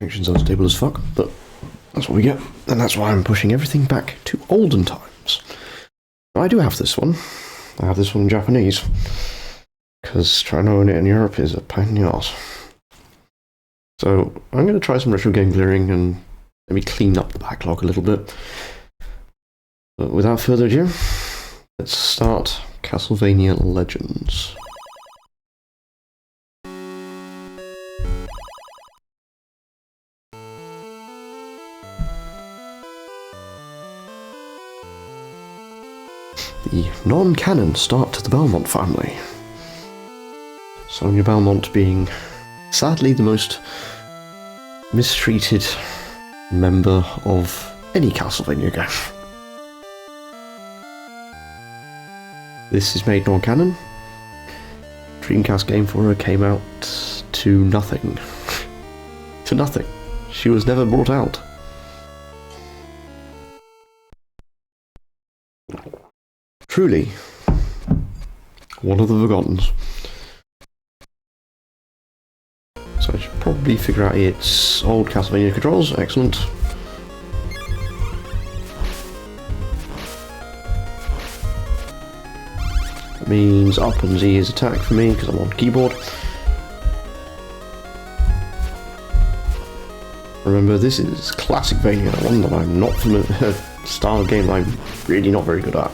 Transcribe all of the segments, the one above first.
Function's unstable as fuck, but that's what we get, and that's why I'm pushing everything back to olden times. I do have this one. I have this one in Japanese, because trying to own it in Europe is a pain in the arse. So I'm going to try some retro game clearing and maybe clean up the backlog a little bit. But without further ado, let's start Castlevania Legends. The non-canon start to the Belmont family. Sonia Belmont being, sadly, the most mistreated member of any Castlevania game. This is made non-canon. Dreamcast game for her came out to nothing. To nothing. She was never brought out. Truly, one of the Forgottens. So I should probably figure out its old Castlevania controls. Excellent. That means up and Z is attack for me because I'm on keyboard. Remember, this is classic Vania, one that I'm not familiar, style of game I'm really not very good at.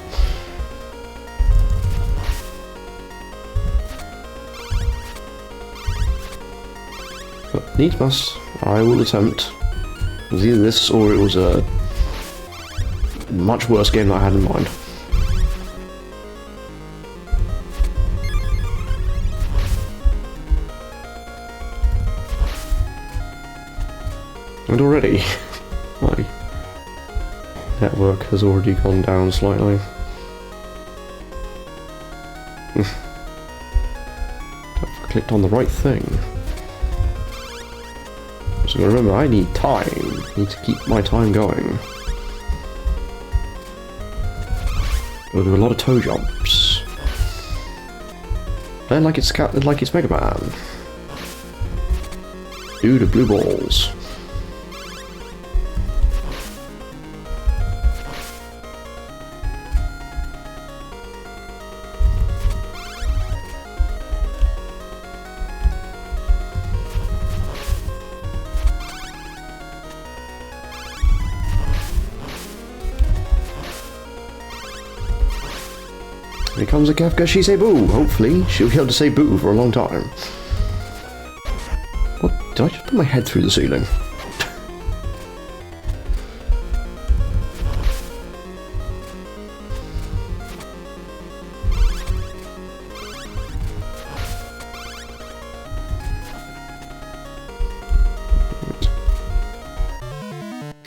But needs must, I will attempt. It was either this or it was a much worse game than I had in mind. And already, my network has already gone down slightly. I've clicked on the right thing. So remember, I need time. I need to keep my time going. We'll do a lot of toe jumps. Play like it's Mega Man. Do the blue balls. Here comes a Kefka, she say boo. Hopefully, she'll be able to say boo for a long time. What? Did I just put my head through the ceiling?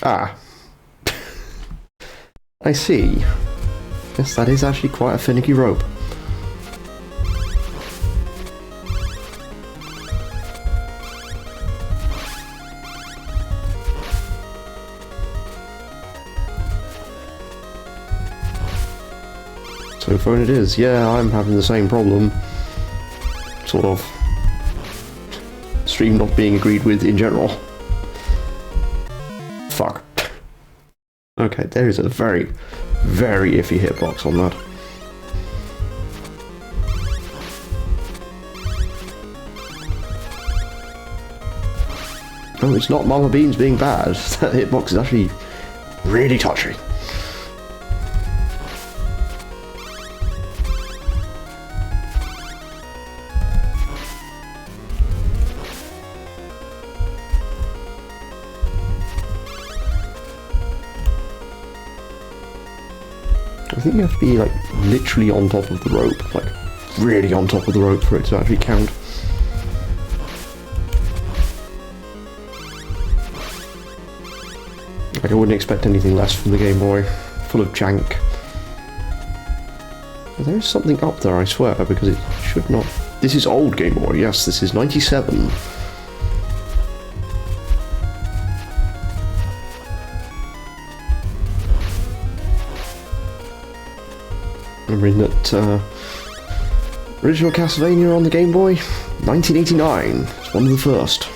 Ah. I see. Yes, that is actually quite a finicky rope. So phone it is. Yeah, I'm having the same problem. Sort of. Stream not being agreed with in general. Fuck. Okay, there is a very iffy hitbox on that. No, it's not Mama Beans being bad. That hitbox is actually really touchy. I think you have to be like literally on top of the rope, like really on top of the rope for it to actually count. Like I wouldn't expect anything less from the Game Boy, full of jank. But there is something up there, I swear, because it should not. This is old Game Boy, yes, this is 97. Remembering that original Castlevania on the Game Boy, 1989. It's one of the first.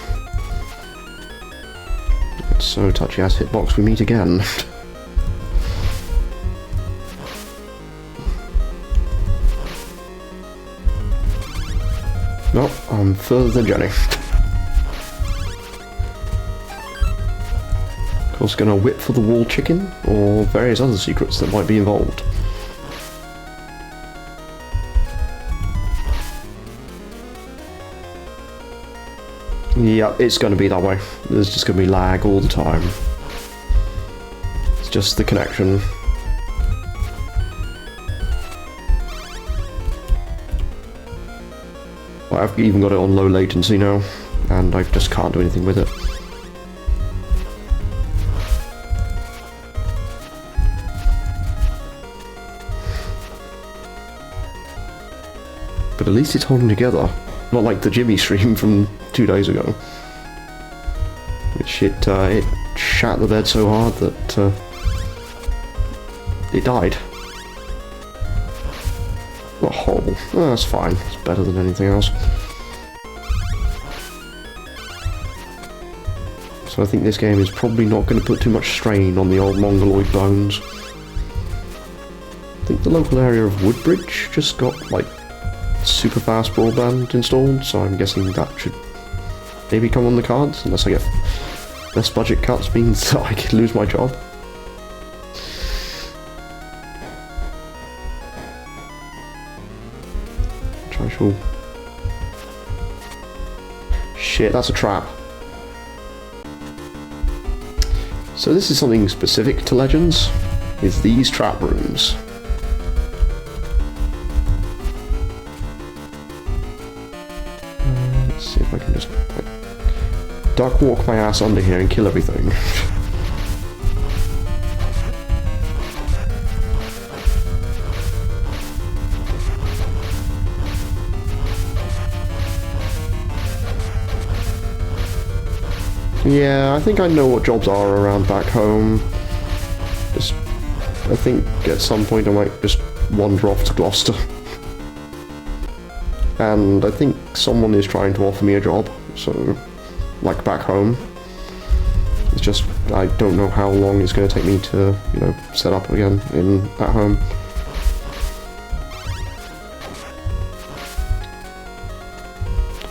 So touchy ass hitbox, we meet again. Nope, I'm further than Jenny. Of course, gonna whip for the wall chicken, or various other secrets that might be involved. Yeah, it's gonna be that way. There's just gonna be lag all the time. It's just the connection. I've even got it on low latency now, and I just can't do anything with it. But at least it's holding together. Not like the Jimmy stream from 2 days ago. Which it shat the bed so hard that it died. A hole. Oh, that's fine. It's better than anything else. So I think this game is probably not going to put too much strain on the old mongoloid bones. I think the local area of Woodbridge just got, like, super fast broadband installed, so I'm guessing that should maybe come on the cards, unless I get less budget cuts means that I could lose my job. Trishul. Shit, that's a trap. So this is something specific to Legends, is these trap rooms. Let's see if I can just duck walk my ass under here and kill everything. Yeah, I think I know what jobs are around back home. Just, I think at some point I might just wander off to Gloucester. And I think someone is trying to offer me a job, so, like back home. It's just, I don't know how long it's going to take me to, you know, set up again at home.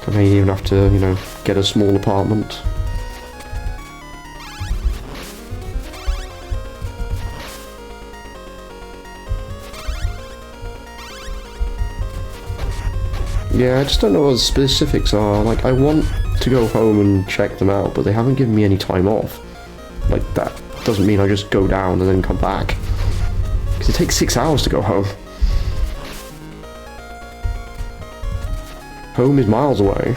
I may even have to, you know, get a small apartment. Yeah, I just don't know what the specifics are. Like, I want to go home and check them out, but they haven't given me any time off. Like, that doesn't mean I just go down and then come back. Because it takes 6 hours to go home. Home is miles away.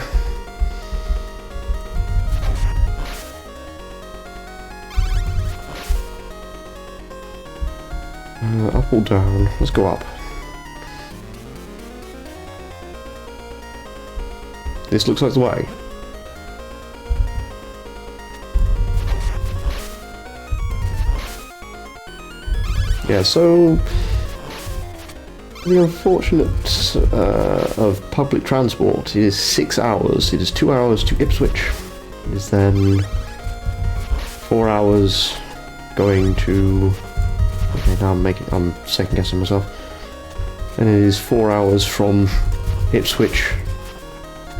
Up or down? Let's go up. This looks like the way. Yeah, so the unfortunate of public transport is 6 hours. It is 2 hours to Ipswich. It is then 4 hours going to. Okay, now I'm second guessing myself. And it is 4 hours from Ipswich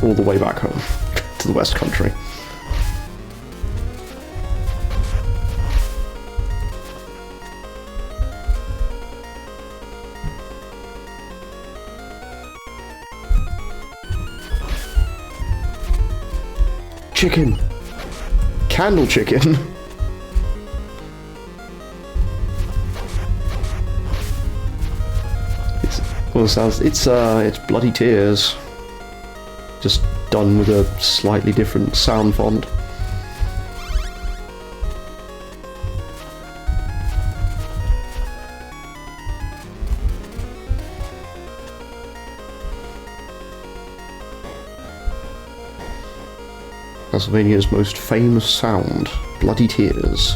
all the way back home to the West Country. Chicken! Candle chicken! It's Bloody Tears. Just done with a slightly different sound font. Castlevania's most famous sound, Bloody Tears,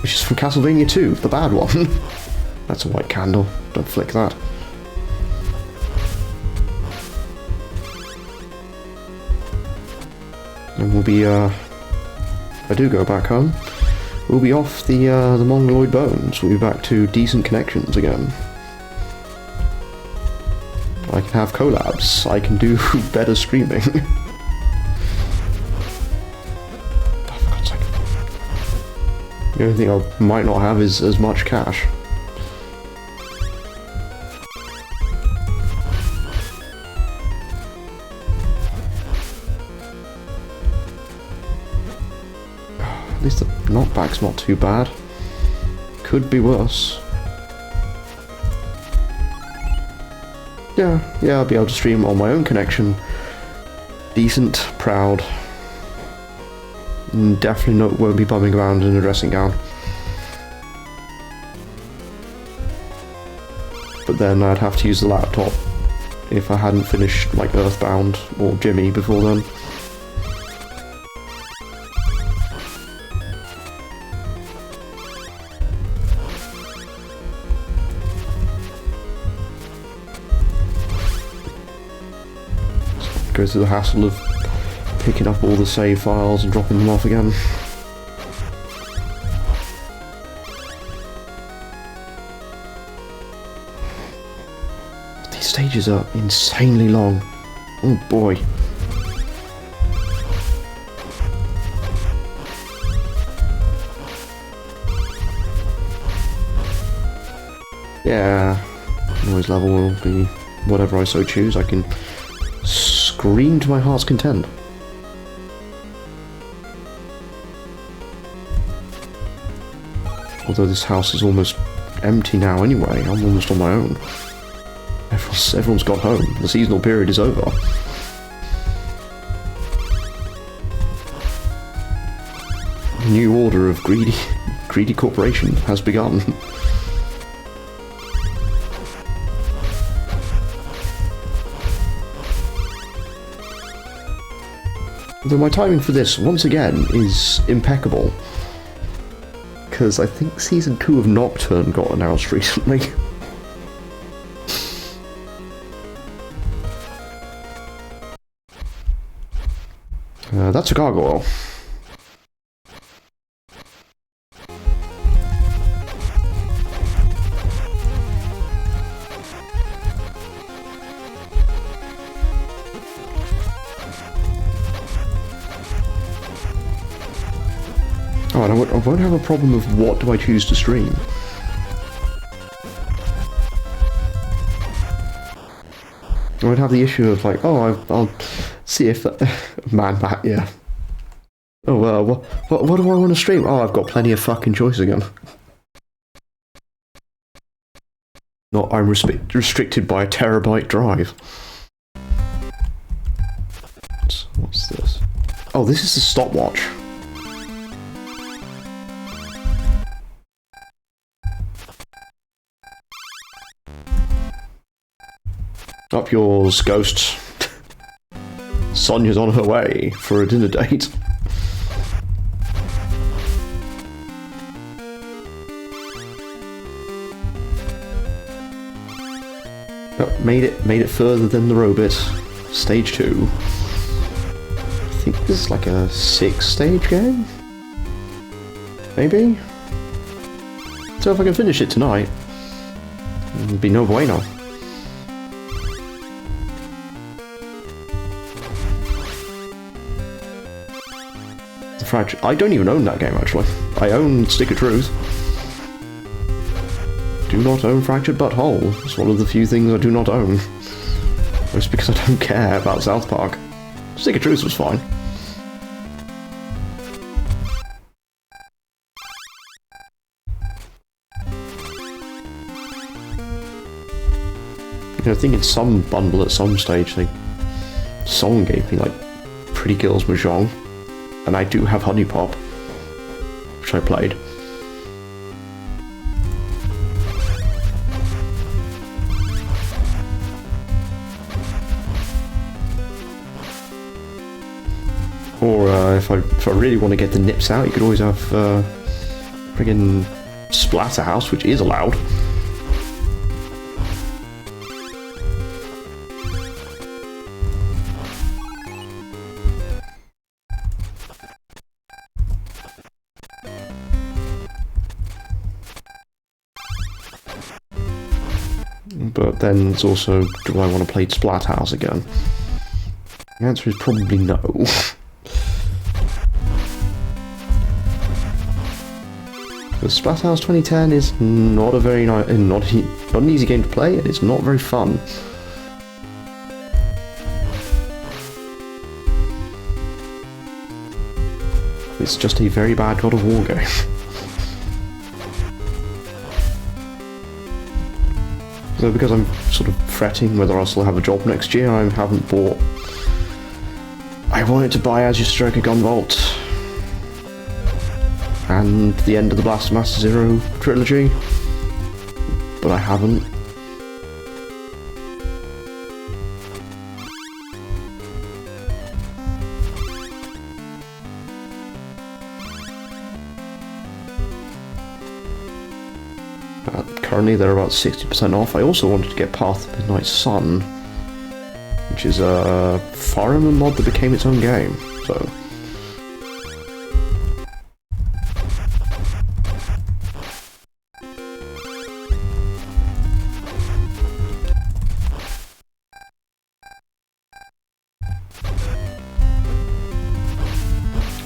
which is from Castlevania 2, the bad one. That's a white candle, don't flick that. And we'll be if I do go back home, we'll be off the Mongoloid bones. We'll be back to decent connections again. I can have collabs. I can do better streaming. Oh, for God's sake. The only thing I might not have is as much cash. At least the knockback's not too bad. Could be worse. Yeah, I'll be able to stream on my own connection. Decent, proud. And definitely won't be bumming around in a dressing gown. But then I'd have to use the laptop if I hadn't finished like Earthbound or Jimmy before then. Go through the hassle of picking up all the save files and dropping them off again. These stages are insanely long. Oh boy. Yeah, noise level will be whatever I so choose. I can scream to my heart's content. Although this house is almost empty now anyway, I'm almost on my own. Everyone's got home. The seasonal period is over. A new order of greedy corporation has begun. Although my timing for this, once again, is impeccable. Because I think Season 2 of Nocturne got announced recently. That's a gargoyle. Oh, and I won't have a problem of what do I choose to stream. I won't have the issue of like, oh, I'll see if man, yeah. Oh, what do I want to stream? Oh, I've got plenty of fucking choice again. Not I'm restricted by a terabyte drive. What's this? Oh, this is a stopwatch. Up yours, ghosts. Sonia's on her way for a dinner date. Oh, made it further than the robot. Stage 2. I think this is like a 6-stage game? Maybe? So if I can finish it tonight, it'd be no bueno. I don't even own that game, actually. I own Stick of Truth. Do not own Fractured Butthole. It's one of the few things I do not own. Just because I don't care about South Park. Stick of Truth was fine. You know, I think in some bundle at some stage, someone gave me, like, Pretty Girls Mahjong. And I do have Honey Pop, which I played. Or if I really want to get the nips out, you could always have friggin' Splatterhouse, which is allowed. But then it's also, do I want to play Splathouse again? The answer is probably no. But Splathouse 2010 is not a very nice, not an easy game to play, and it's not very fun. It's just a very bad God of War game. So because I'm sort of fretting whether I'll still have a job next year, I haven't bought... I wanted to buy As You Stroke a Gunvolt and the end of the Blast Master Zero trilogy, but I haven't. Currently they're about 60% off. I also wanted to get Path of Midnight Sun, which is a Fire Emblem mod that became its own game, so...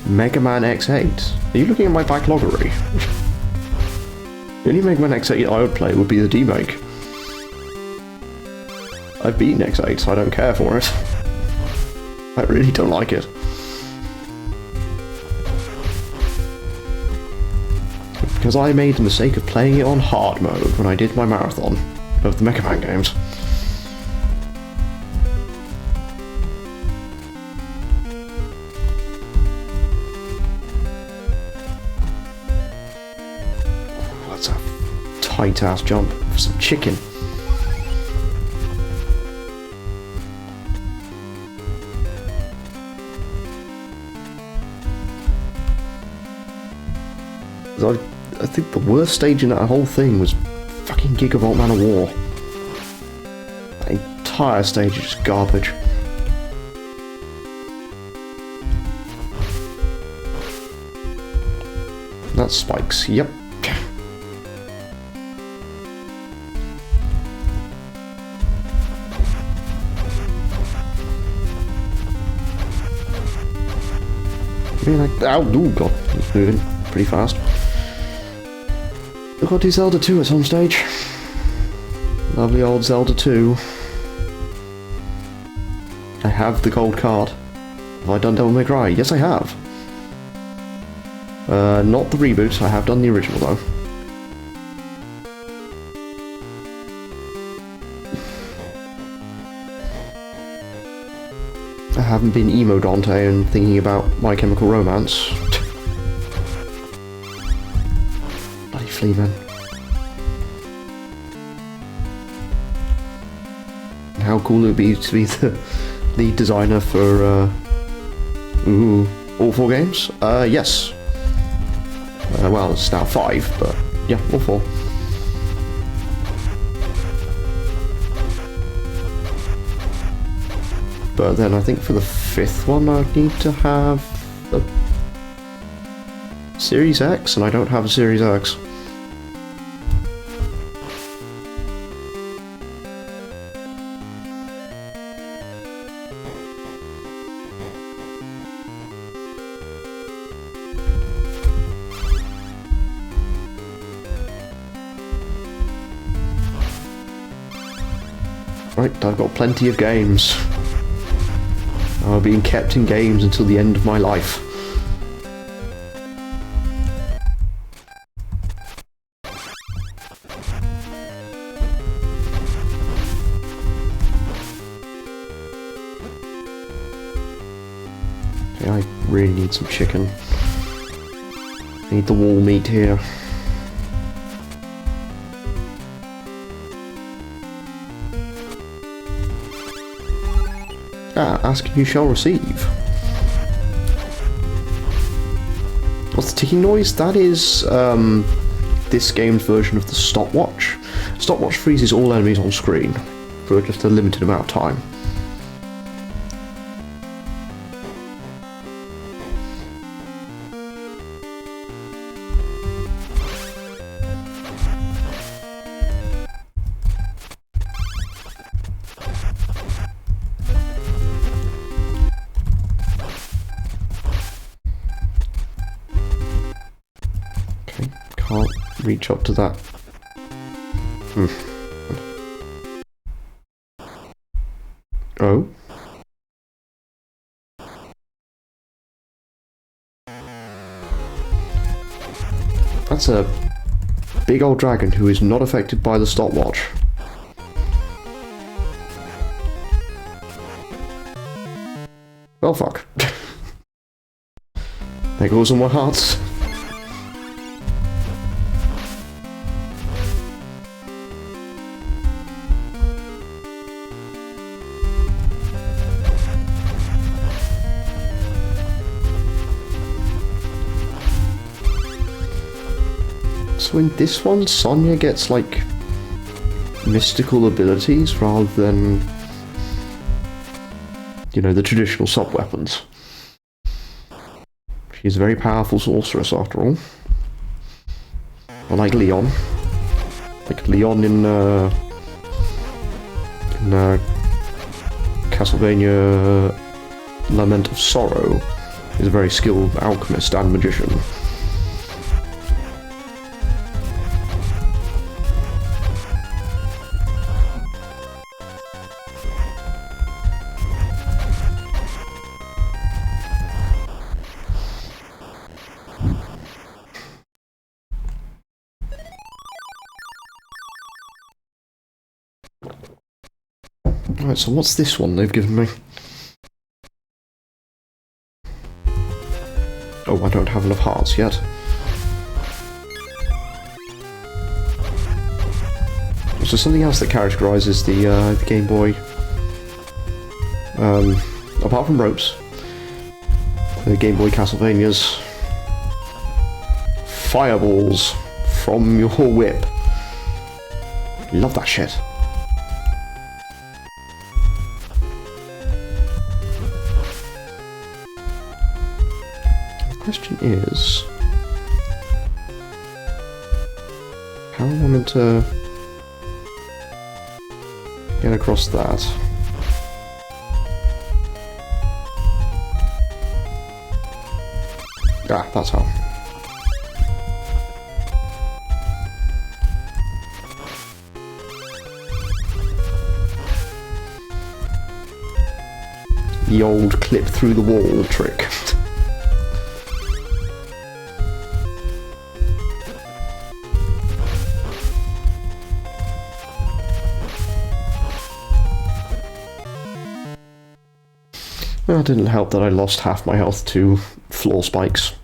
Mega Man X8? Are you looking at my backloggery? The only Mega Man X8 I would play would be the D-Make. I've beaten X8, so I don't care for it. I really don't like it. Because I made the mistake of playing it on hard mode when I did my marathon of the Mega Man games. Tight ass jump for some chicken. I think the worst stage in that whole thing was fucking Gigavolt Man of War. That entire stage is just garbage. That's spikes, yep. Ow, ooh, god, he's moving pretty fast. I've got to do Zelda 2 at some stage. Lovely old Zelda 2. I have the gold card. Have I done Devil May Cry? Yes, I have. Not the reboot, I have done the original though. I haven't been emo Dante and thinking about My Chemical Romance. Bloody Fleaman. How cool it would be to be the lead designer for all 4 games? Yes. Well, it's now 5, but yeah, all 4. But then I think for the 5th one I'd need to have a Series X, and I don't have a Series X. Right, I've got plenty of games. I've been kept in games until the end of my life. Okay, I really need some chicken. I need the wall meat here. Ask and you shall receive. What's the ticking noise? That is this game's version of the stopwatch. Stopwatch freezes all enemies on screen for just a limited amount of time. can't reach up to that. Oh? That's a big old dragon who is not affected by the stopwatch. Well, fuck. There goes all my hearts. So in this one, Sonya gets, like, mystical abilities rather than, you know, the traditional sub-weapons. She's a very powerful sorceress, after all. Or like Leon. Like Leon in Castlevania Lament of Sorrow is a very skilled alchemist and magician. Right, so what's this one they've given me? Oh, I don't have enough hearts yet. So something else that characterises the Game Boy, apart from ropes, the Game Boy Castlevanias, fireballs from your whip. Love that shit. The question is, how am I meant to get across that? Ah, that's how. The old clip through the wall trick. Well, it didn't help that I lost half my health to floor spikes.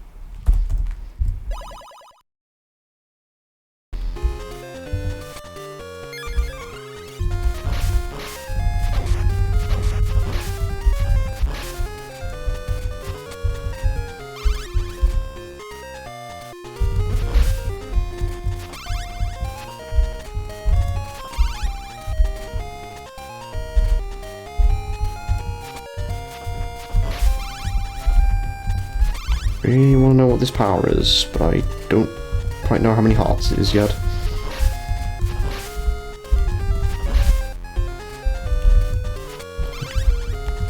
Really want to know what this power is, but I don't quite know how many hearts it is yet.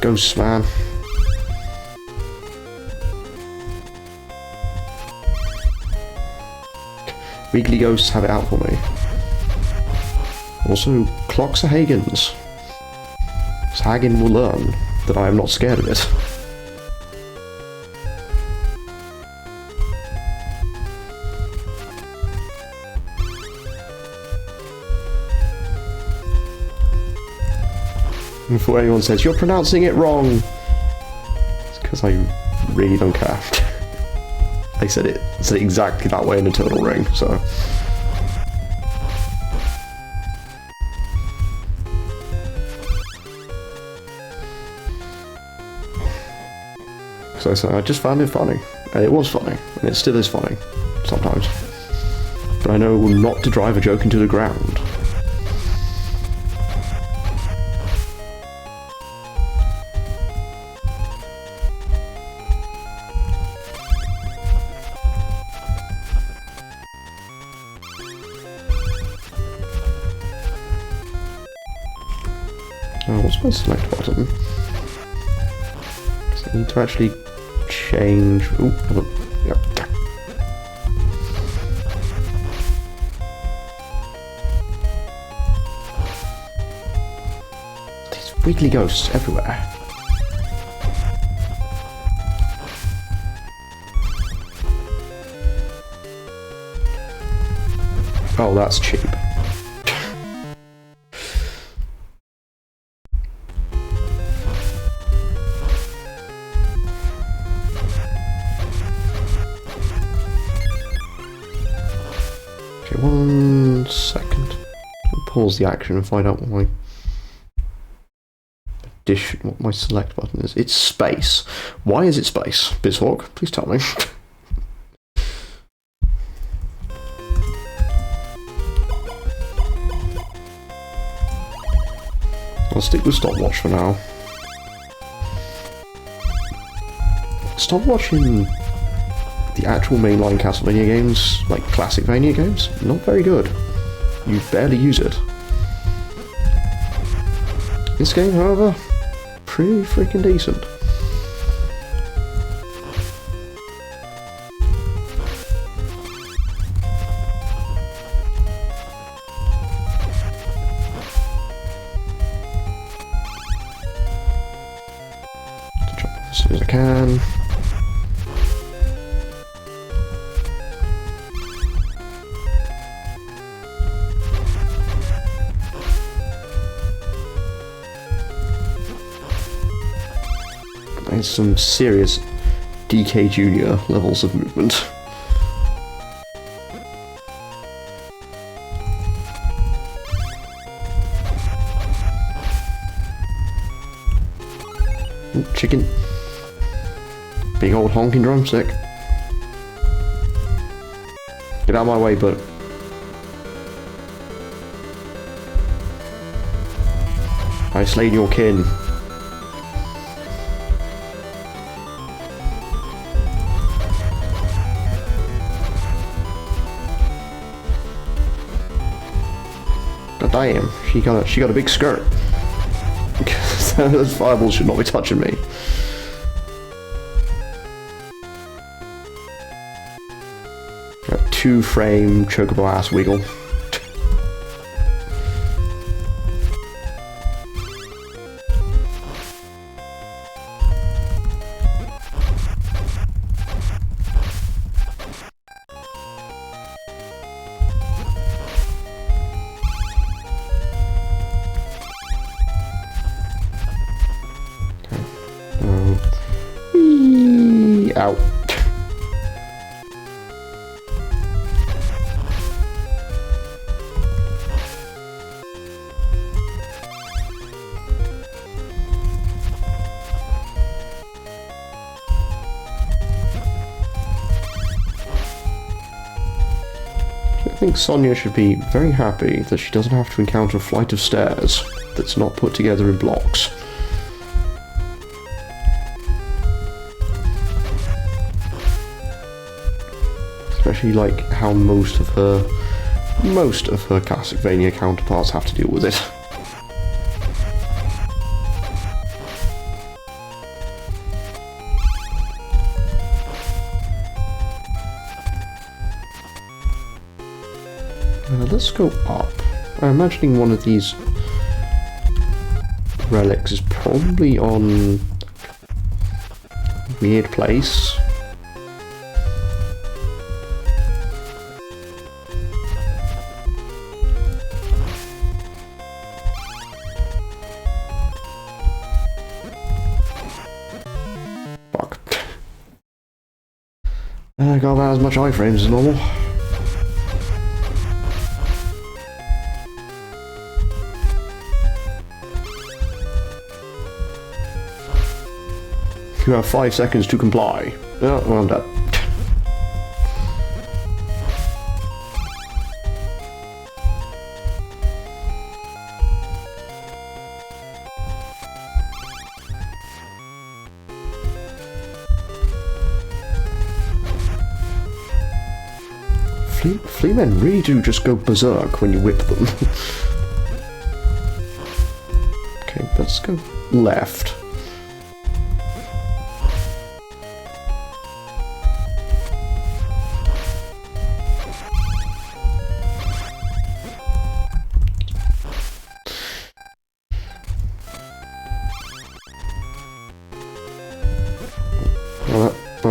Ghosts, man. Weekly ghosts have it out for me. Also, clocks are Hagen's. So Hagen will learn that I am not scared of it. Before anyone says, you're pronouncing it wrong, it's because I really don't care. I said it exactly that way in Eternal Ring, so... So I just found it funny. And it was funny, and it still is funny, sometimes. But I know not to drive a joke into the ground. Oh, what's my select button? Because I need to actually change... Ooh, yep. wiggly ghosts everywhere. Oh, that's cheap. Okay, 1 second. I'll pause the action and find out what my select button is. It's space. Why is it space? Bizhawk, please tell me. I'll stick with stopwatch for now. Stopwatch in the actual mainline Castlevania games, like classic Vania games, not very good. You barely use it. This game, however, pretty freaking decent. As soon as I can. There's some serious DK Junior levels of movement. Ooh, chicken. Big old honking drumstick. Get out of my way, bud. I slayed your kin. God damn, she got a big skirt. Those fireballs should not be touching me. A 2-frame chocobo ass wiggle. Ow. I think Sonia should be very happy that she doesn't have to encounter a flight of stairs that's not put together in blocks. Especially like how most of her Castlevania counterparts have to deal with it. Let's go up. I'm imagining one of these relics is probably on a weird place. Fuck. I got about as much iframes as normal. You have 5 seconds to comply. Oh, well, I'm done. Flea men really do just go berserk when you whip them. Okay, let's go left.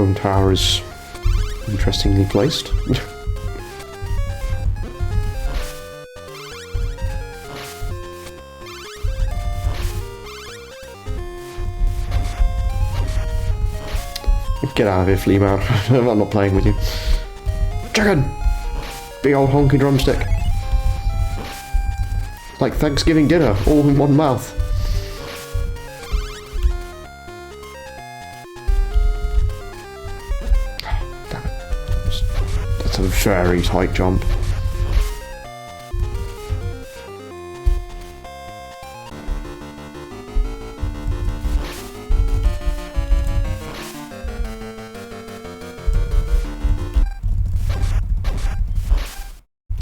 cone tower is interestingly placed. Get out of here, flea man. I'm not playing with you. Chicken! Big old honky drumstick. Like Thanksgiving dinner, all in one mouth. Damn it. That's a very tight jump.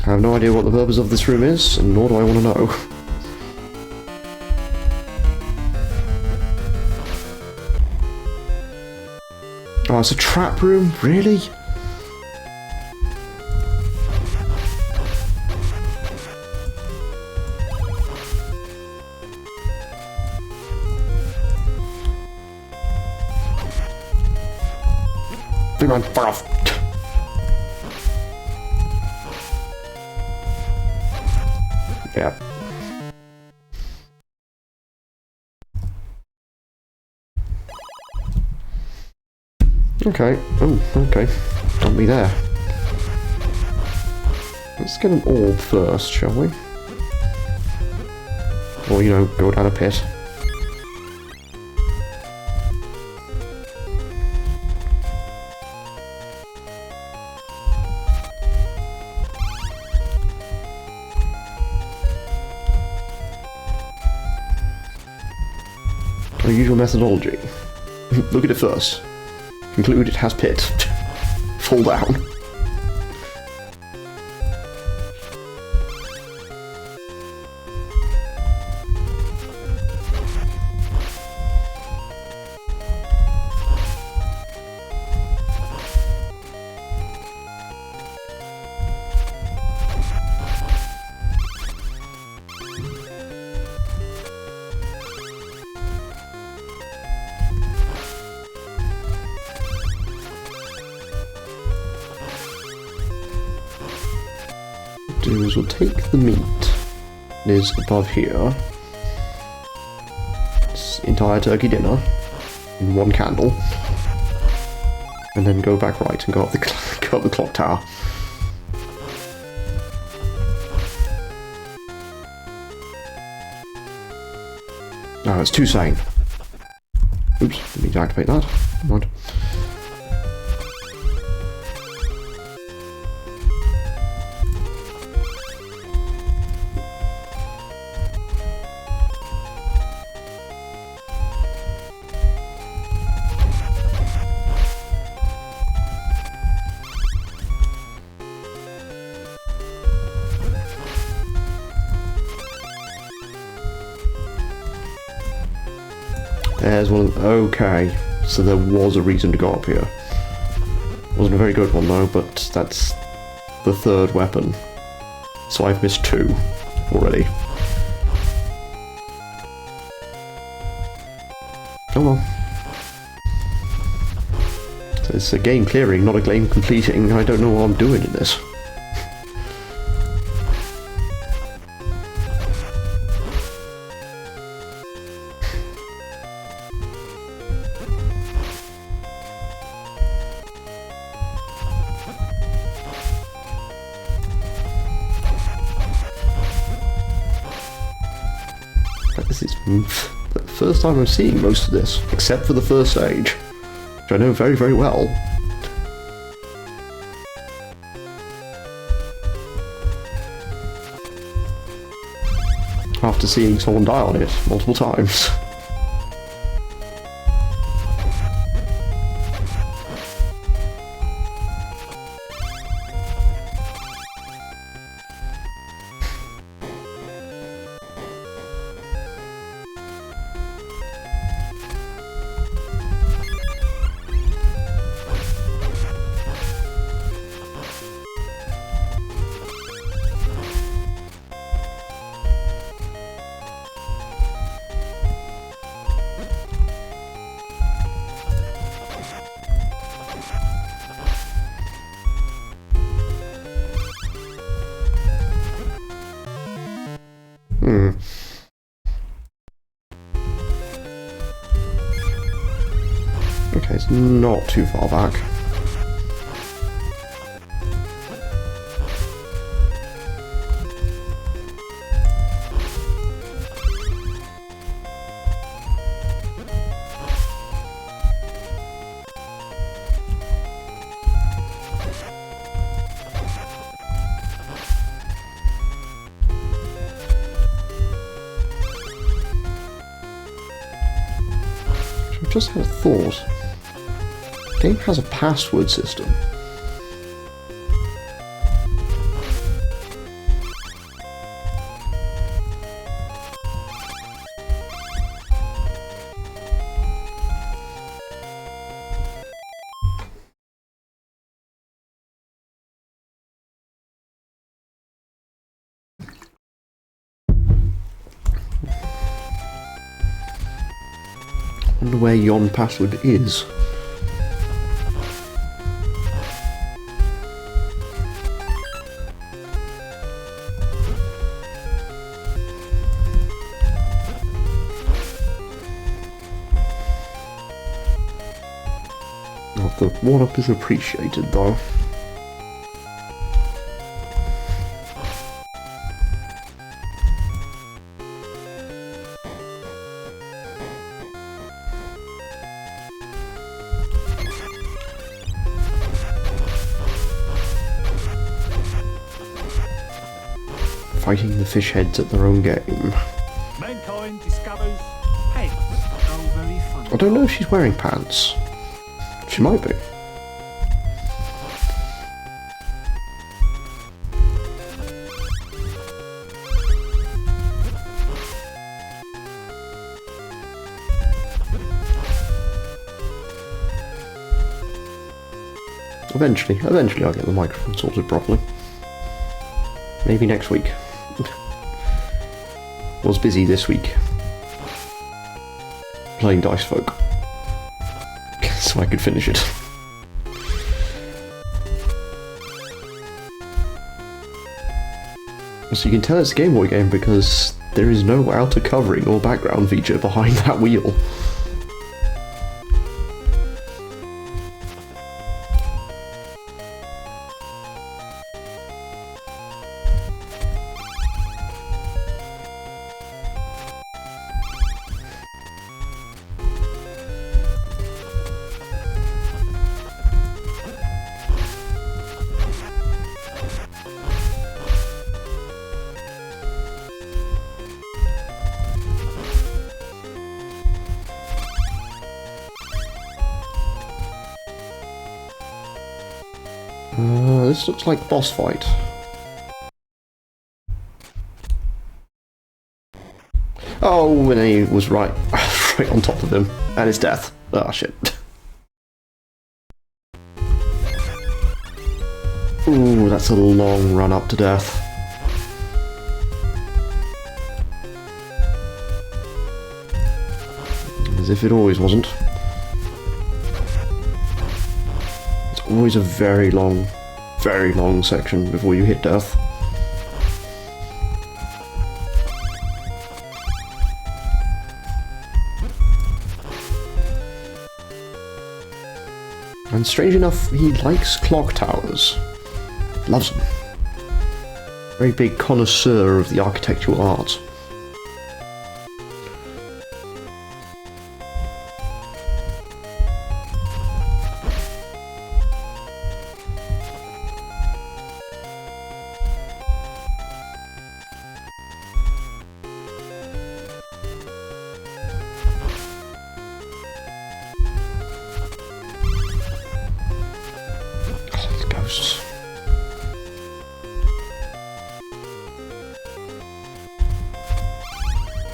I have no idea what the purpose of this room is, and nor do I want to know. Oh, it's a trap room? Really? Big man, fuck off! Yeah. Okay. Oh, okay. Don't be there. Let's get an orb first, shall we? Or, you know, go down a pit. Our usual methodology. Look at it first. Conclude it has pit. Fall down. Do is we'll take the meat that is above here, this entire turkey dinner, in one candle, and then go back right and go up the go up the clock tower. No, it's too sane. Oops, didn't mean to activate that. Never mind. There's one of the, okay, so there was a reason to go up here. Wasn't a very good one though, but that's the third weapon. So I've missed two already. Oh well. So it's a game clearing, not a game completing. I don't know what I'm doing in this. This is the first time I'm seeing most of this, except for the first stage, which I know very, very well. After seeing someone die on it multiple times. It's not too far back. I just had a thought. The game has a password system. I wonder where yon password is. Oh, the one-up is appreciated though. Fighting the fish heads at their own game. Mankind discovers pants. Oh, very funny. I don't know if she's wearing pants. She might be. Eventually I'll get the microphone sorted properly. Maybe next week. Was busy this week. Playing Dice Folk. So I could finish it. So you can tell it's a Game Boy game because there is no outer covering or background feature behind that wheel. This looks like boss fight. Oh, and he was right on top of him. And his death. Ah, shit. Ooh, that's a long run up to death. As if it always wasn't. It's always a very long section before you hit death. And strange enough, he likes clock towers. Loves them. Very big connoisseur of the architectural arts.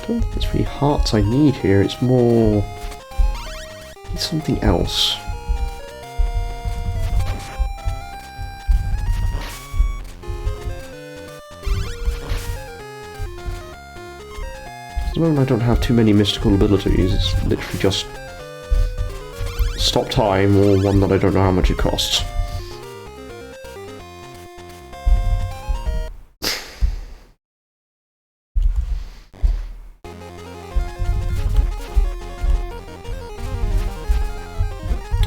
I don't think it's really hearts I need here, it's more... I need something else. At the moment I don't have too many mystical abilities, it's literally just stop time or one that I don't know how much it costs.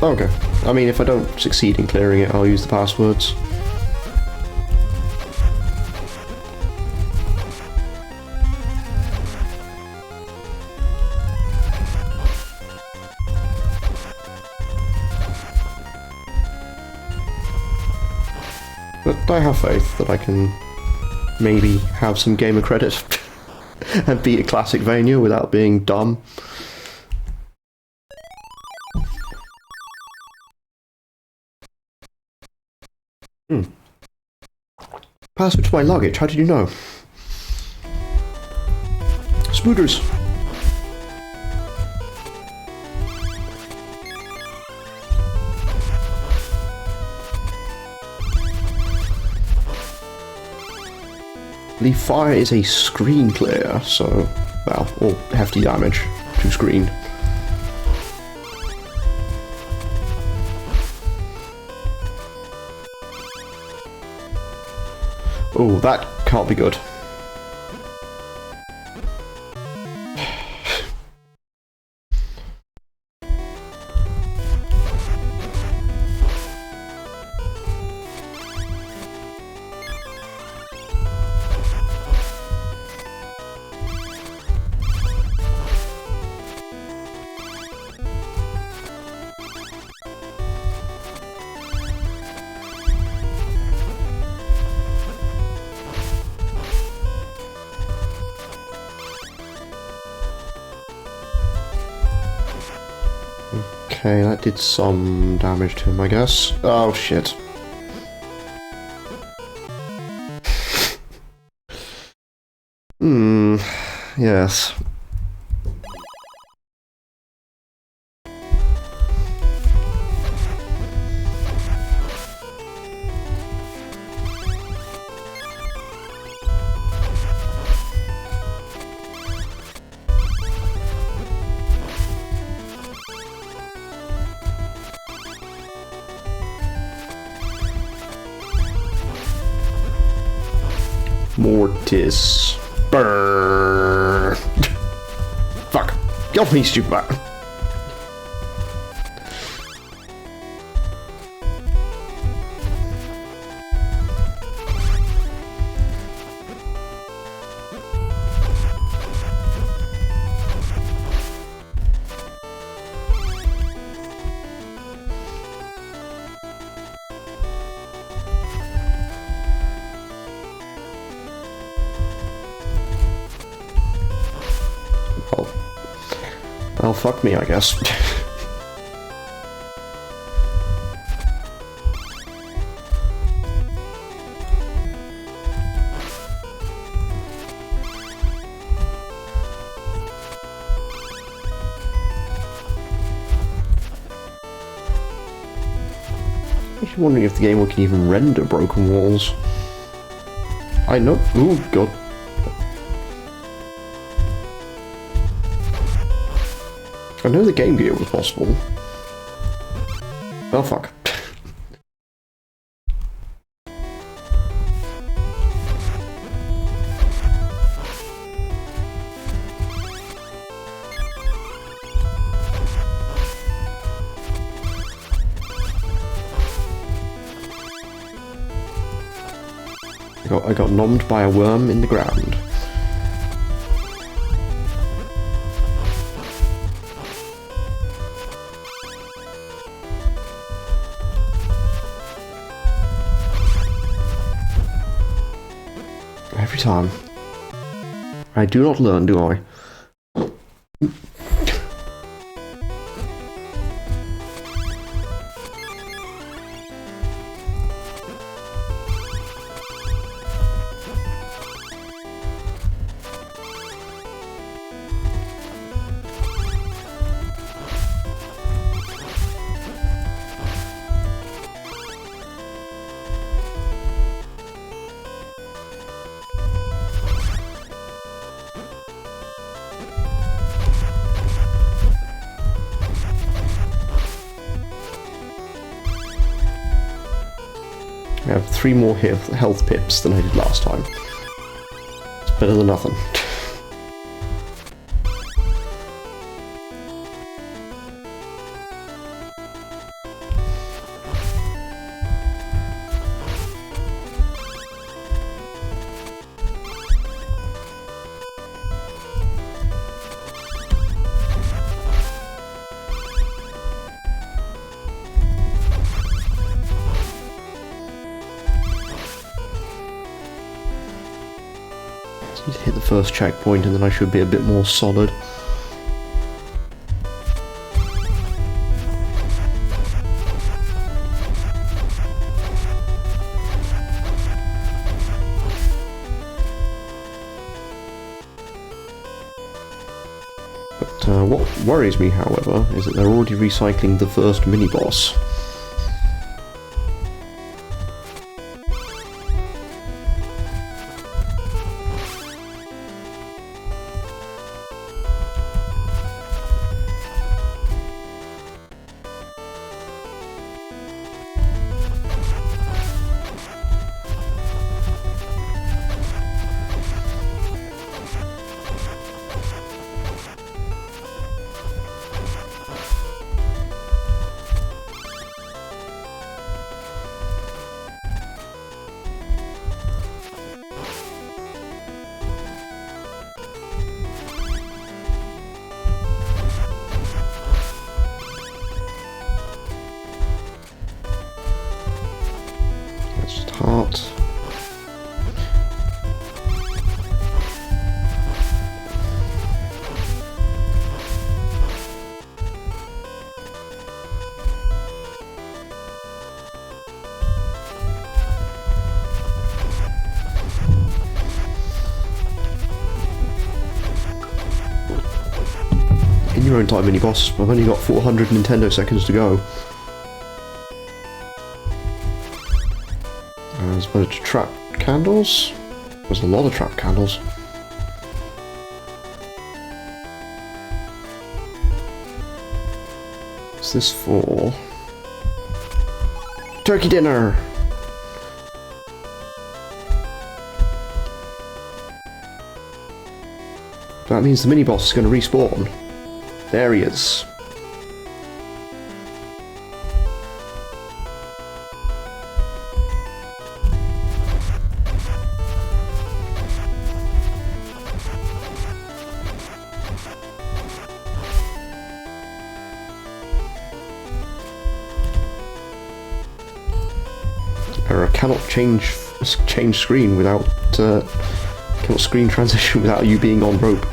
Okay. I mean, if I don't succeed in clearing it, I'll use the passwords. But I have faith that I can maybe have some gamer credit and beat a classic Vania without being dumb. Password to my luggage, how did you know? Spooters! The fire is a screen clear, so, well, or hefty damage to screen. Oh, that can't be good. Okay, that did some damage to him, I guess. Oh, shit. Yes. Mortis. Brrr. Fuck. Get off me, stupid bat. Well, fuck me, I guess. I'm wondering if the game can even render broken walls. I know. Ooh, god. I know the Game Gear was possible. Oh fuck. I got nommed by a worm in the ground. Every time. I do not learn, do I? I have 3 more health pips than I did last time. It's better than nothing. Just need to hit the first checkpoint and then I should be a bit more solid. What worries me, however, is that they're already recycling the first mini-boss. Heart. In your own time, mini boss. I've only got 400 Nintendo seconds to go. There's a bunch of trap candles. There's a lot of trap candles. What's this for? Turkey dinner! That means the mini-boss is going to respawn. There he is. Cannot change screen without cannot screen transition without you being on rope.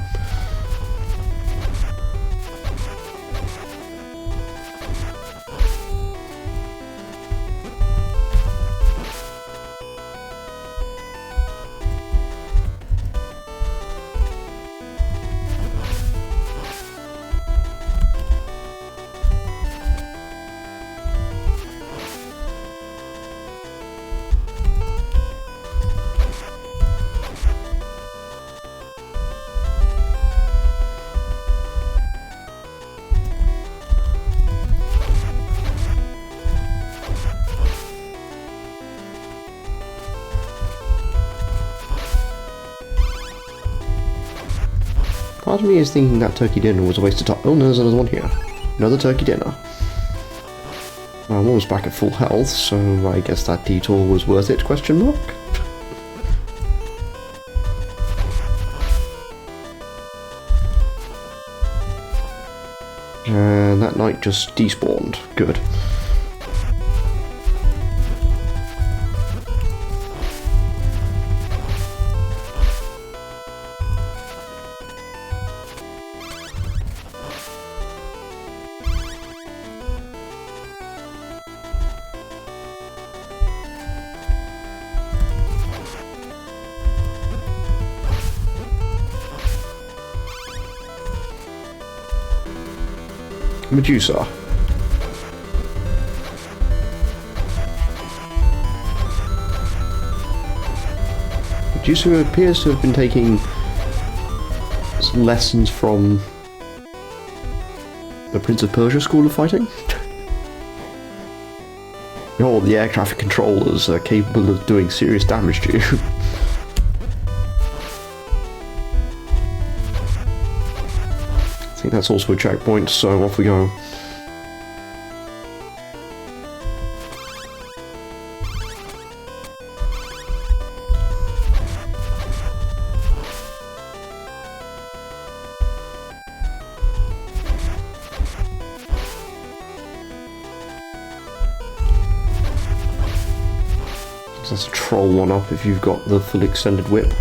Part of me is thinking that turkey dinner was a waste of time. Oh no, there's another one here. Another turkey dinner. I'm almost back at full health, so I guess that detour was worth it, question mark? And that knight just despawned. Good. Medusa. Medusa appears to have been taking lessons from the Prince of Persia school of fighting. Oh, the air traffic controllers are capable of doing serious damage to you. I think that's also a checkpoint, so off we go. That's a troll one-up if you've got the full extended whip.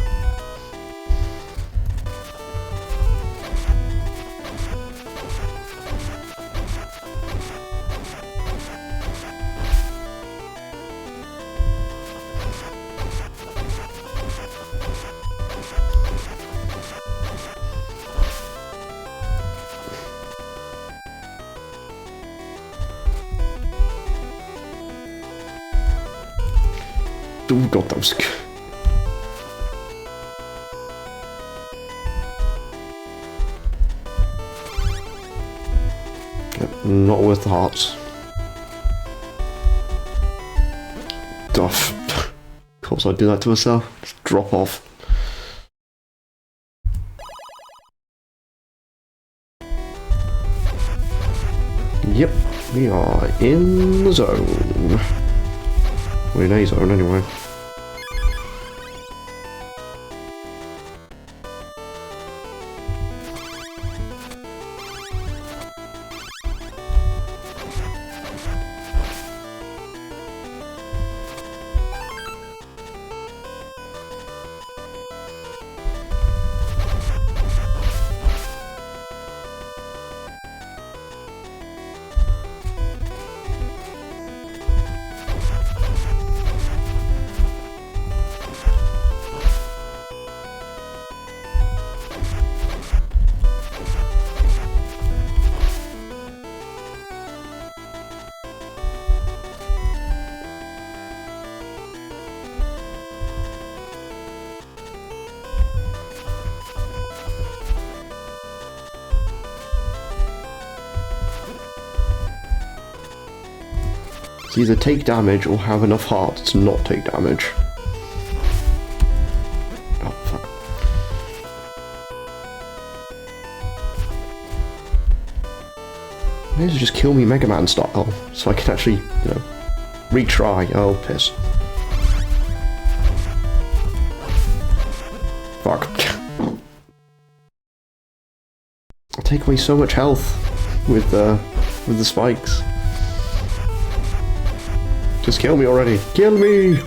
Oh god, that was... Yep, not worth the hearts. Duff. Of course I'd do that to myself. Just drop off. Yep, we are in the zone. We're in a zone anyway. It's either take damage or have enough hearts to not take damage. Oh, fuck. May as well just kill me Mega Man style, so I can actually, you know, retry. Oh, piss. Fuck. I'll take away so much health with the spikes. Just kill me already. Kill me!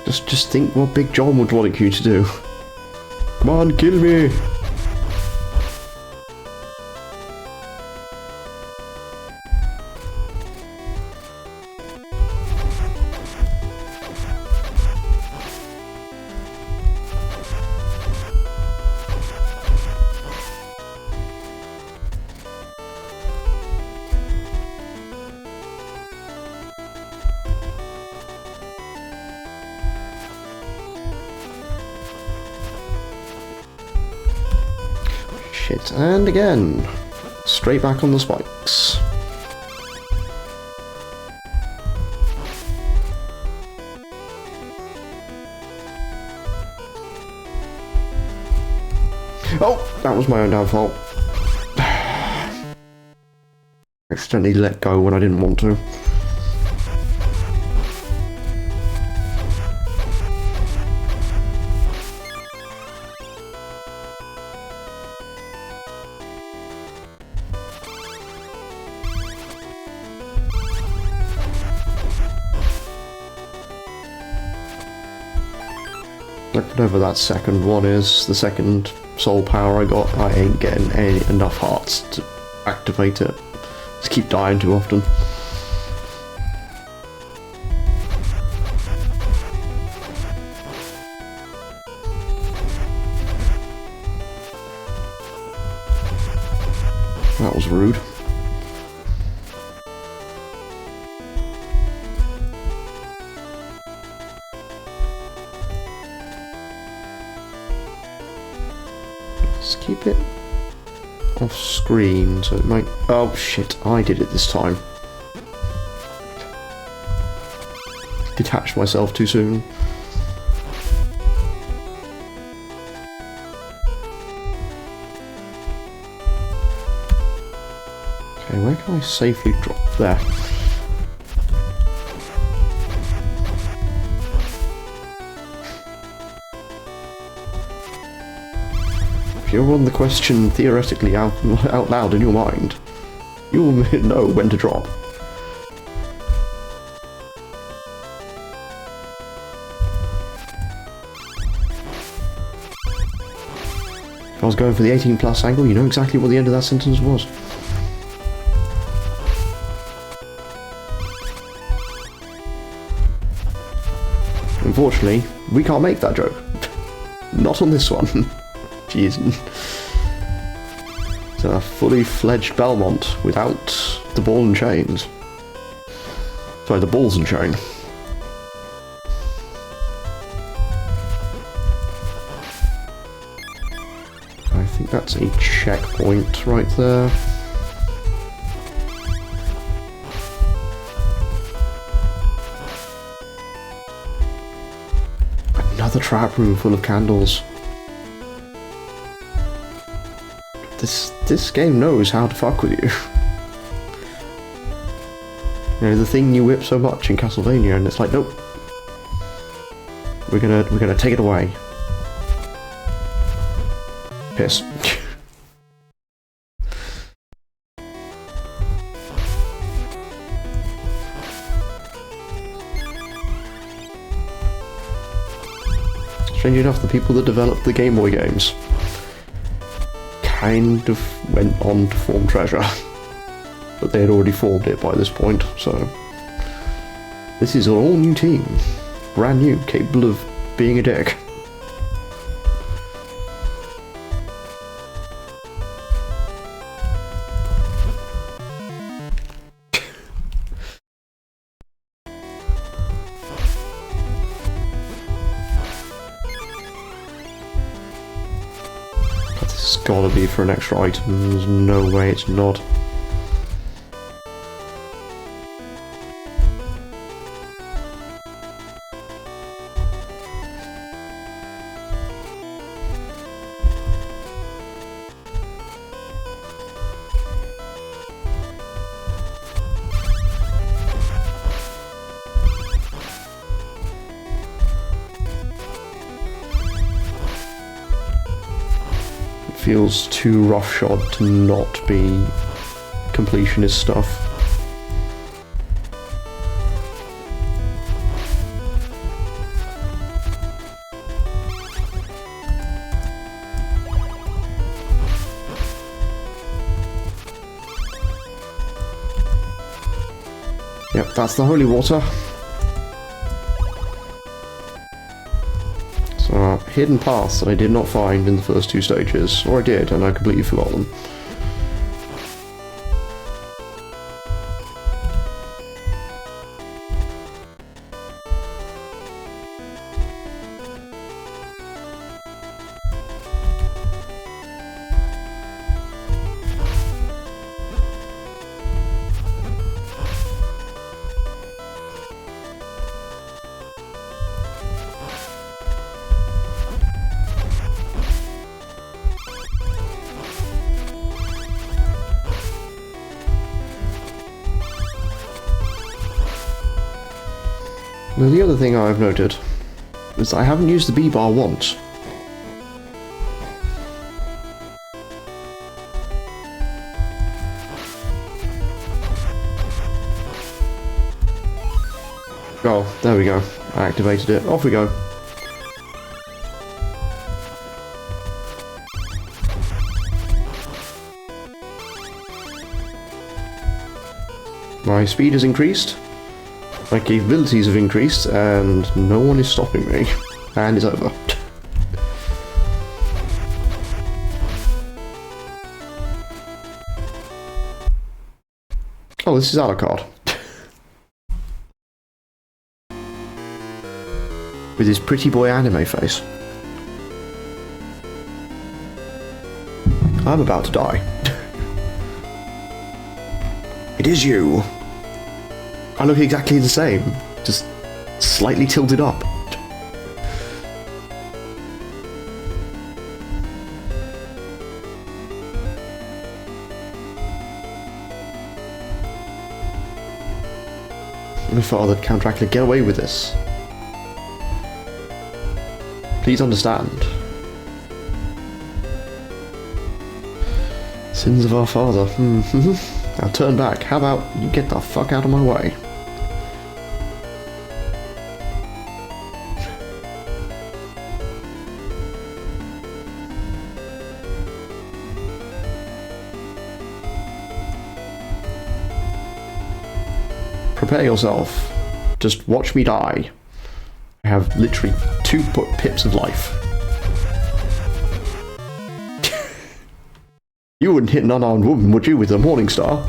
Just think what Big John would want you to do. Come on, kill me! Shit, and again. Straight back on the spikes. Oh, that was my own downfall. Accidentally let go when I didn't want to. Whatever that second one is, the second soul power I got, I ain't getting enough hearts to activate it. Just keep dying too often. That was rude. Let's keep it off screen so it might... Oh shit, I did it this time. Detached myself too soon. Okay, where can I safely drop there? If you run the question theoretically out loud in your mind, you will know when to drop. If I was going for the 18+ angle, you know exactly what the end of that sentence was. Unfortunately, we can't make that joke. Not on this one. Jeez. It's a fully fledged Belmont without the ball and chains. Sorry, the balls and chain. I think that's a checkpoint right there. Another trap room full of candles. This game knows how to fuck with you. You know, the thing you whip so much in Castlevania, and it's like, nope. We're gonna take it away. Piss. Strangely enough, the people that developed the Game Boy games kind of went on to form Treasure. But they had already formed it by this point, so... This is an all-new team. Brand new, capable of being a dick. This has gotta be for an extra item, there's no way it's not. Feels too roughshod to not be completionist stuff. Yep, that's the holy water. Hidden paths that I did not find in the first two stages, or I did and I completely forgot them. Now the other thing I've noted is that I haven't used the B-bar once. Oh, there we go. I activated it. Off we go. My speed has increased. My capabilities have increased, and no one is stopping me. And it's over. Oh, this is Alucard. With his pretty boy anime face. I'm about to die. It is you. I look exactly the same, just slightly tilted up. My father, Count Dracula, get away with this. Please understand. Sins of our father. Now turn back. How about you get the fuck out of my way? Prepare yourself. Just watch me die. I have literally 2 pips of life. You wouldn't hit an unarmed woman, would you, with a Morning Star?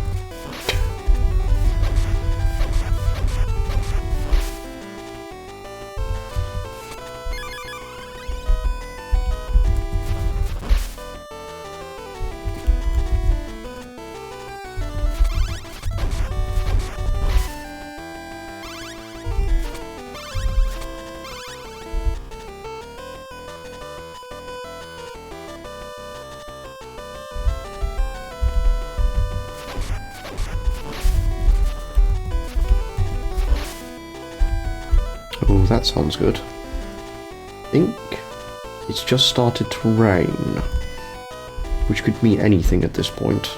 Oh, that sounds good. I think it's just started to rain, which could mean anything at this point.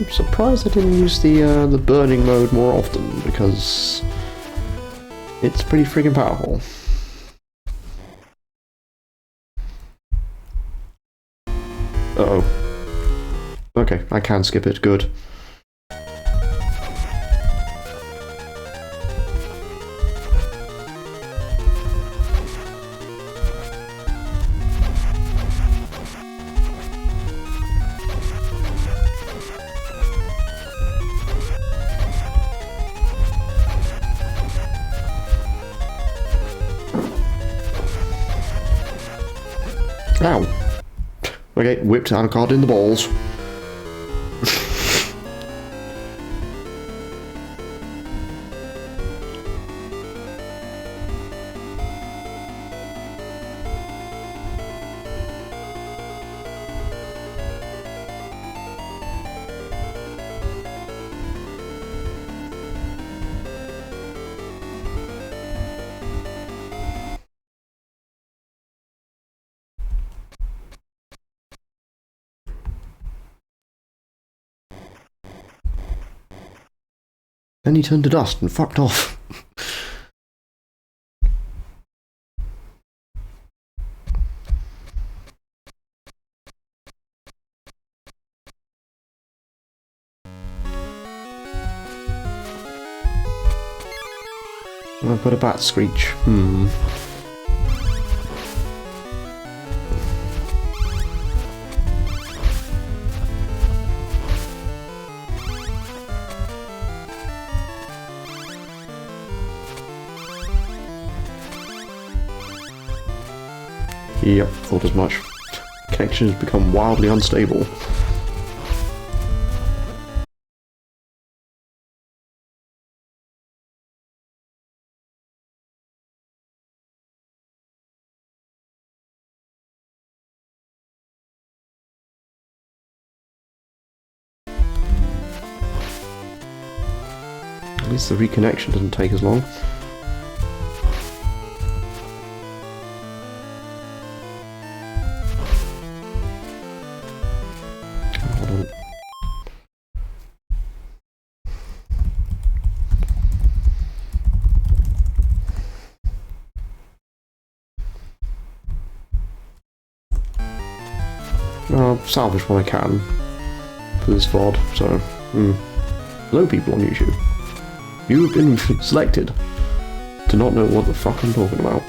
I'm surprised I didn't use the burning mode more often, because it's pretty freaking powerful. Uh-oh. Okay, I can skip it, good. Ow. Okay, whipped out a card in the balls. Then he turned to dust and fucked off. I've got a bat screech. Yep, thought as much. Connection has become wildly unstable. At least the reconnection doesn't take as long. I'll salvage what I can for this VOD, so, Hello people on YouTube. You have been selected to not know what the fuck I'm talking about.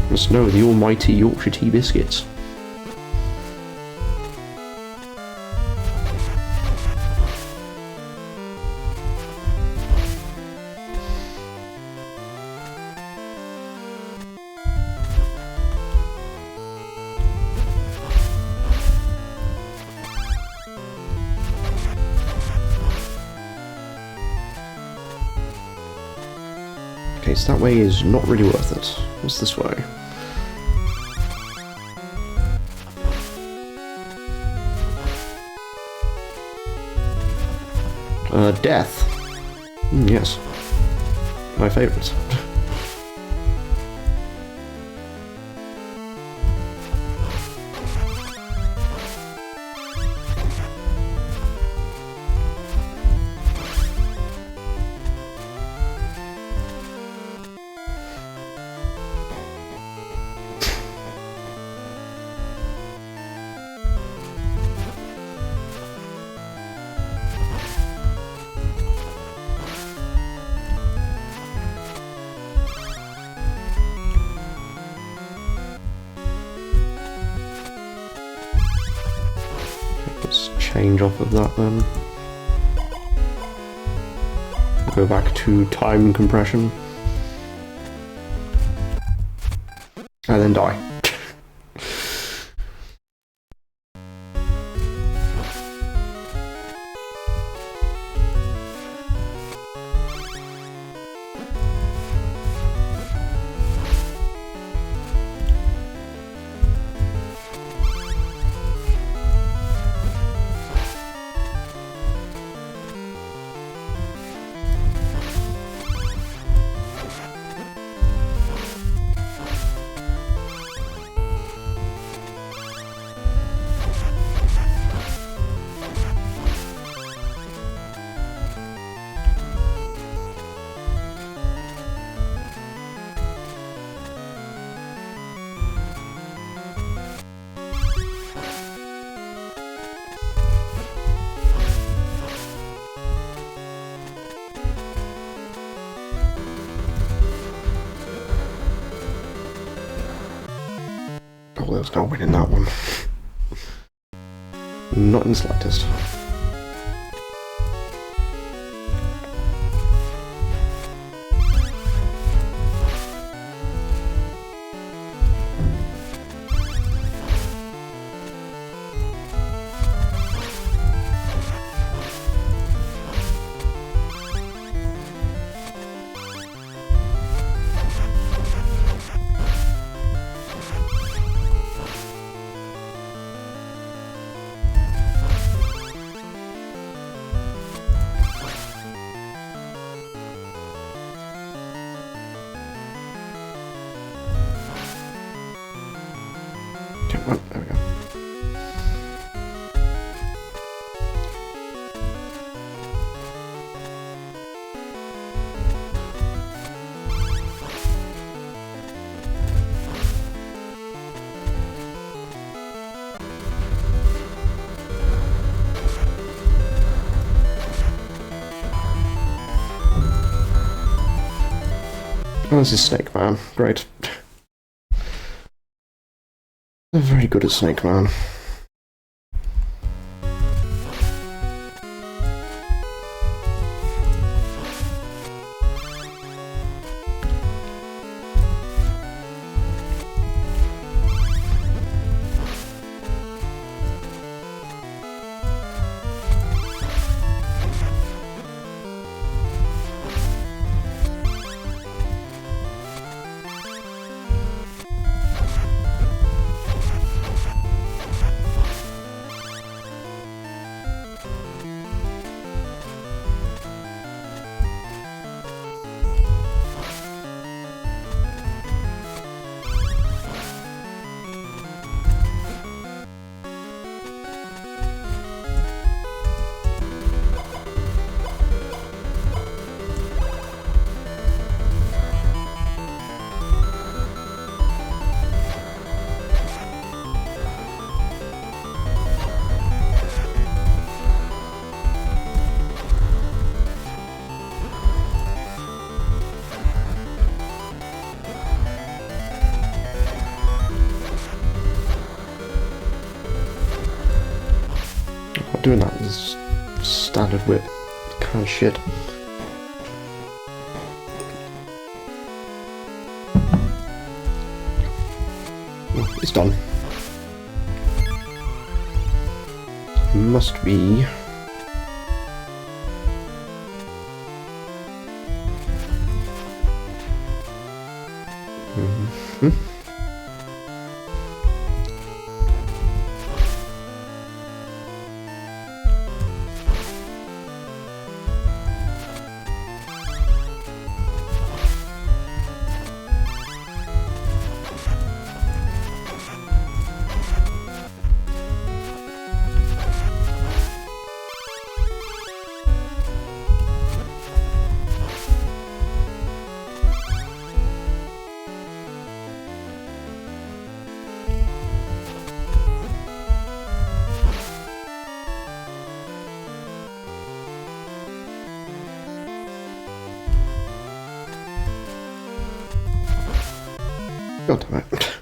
Must know the almighty Yorkshire tea biscuits. Okay, so that way is not really worth it. What's this way? Death. Yes. My favourite. change off of that then. Go back to time compression. And then die. Oh, there's no winning that one. Not in the slightest. There we go. Oh, this is Snake Man. Great. They're very good at Snake Man. Doing that is standard whip kind of shit. Oh, it's done. Must be. God damn it.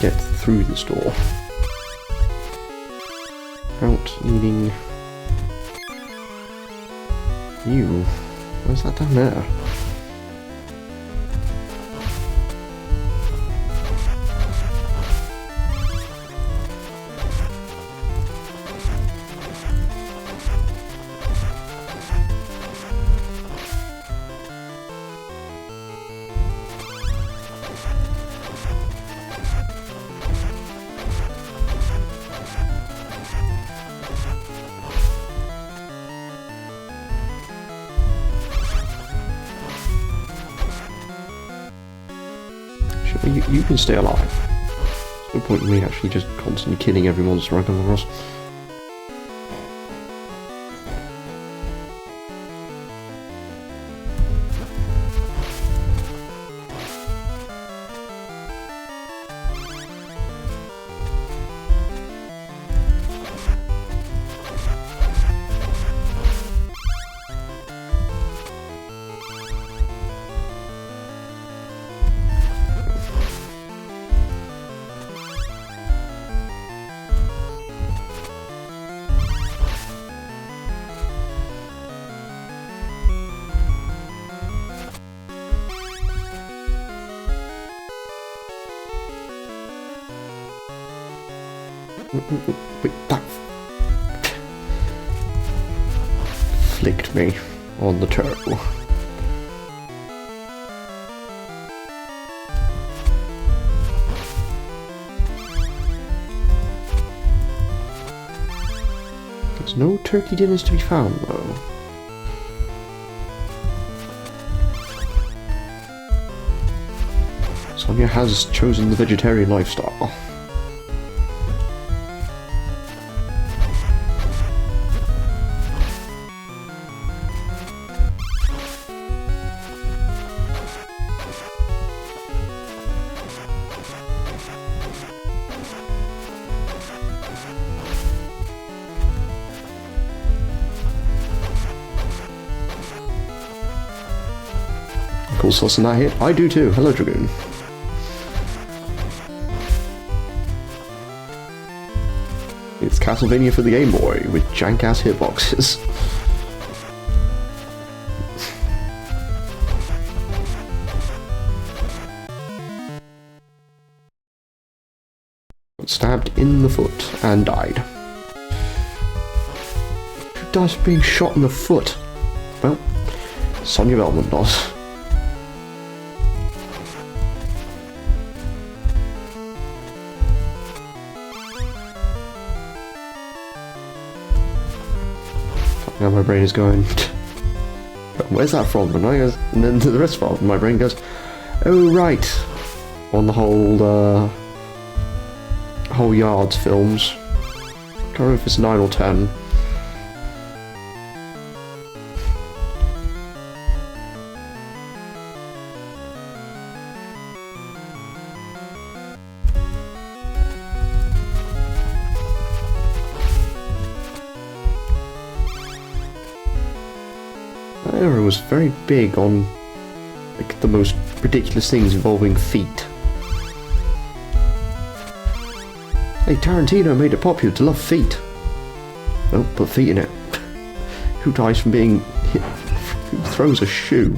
get through this door. Without needing you. Where's that down there? You can stay alive. There's no point in me actually just constantly killing every monster I come across. Wait, that flicked me on the toe. There's no turkey dinners to be found, though. Sonia has chosen the vegetarian lifestyle. Cool sauce in that hit. I do too. Hello, Dragoon. It's Castlevania for the Game Boy with jank-ass hitboxes. Got stabbed in the foot and died. Who dies from being shot in the foot? Well, Sonia Belmont does. Now my brain is going, where's that from? And then the rest of my brain goes, oh right, on the whole Yards films. Can't remember if it's 9 or 10. That era was very big on like the most ridiculous things involving feet. Hey, Tarantino made it popular to love feet. Well, put feet in it. Who dies from being hit? Who throws a shoe?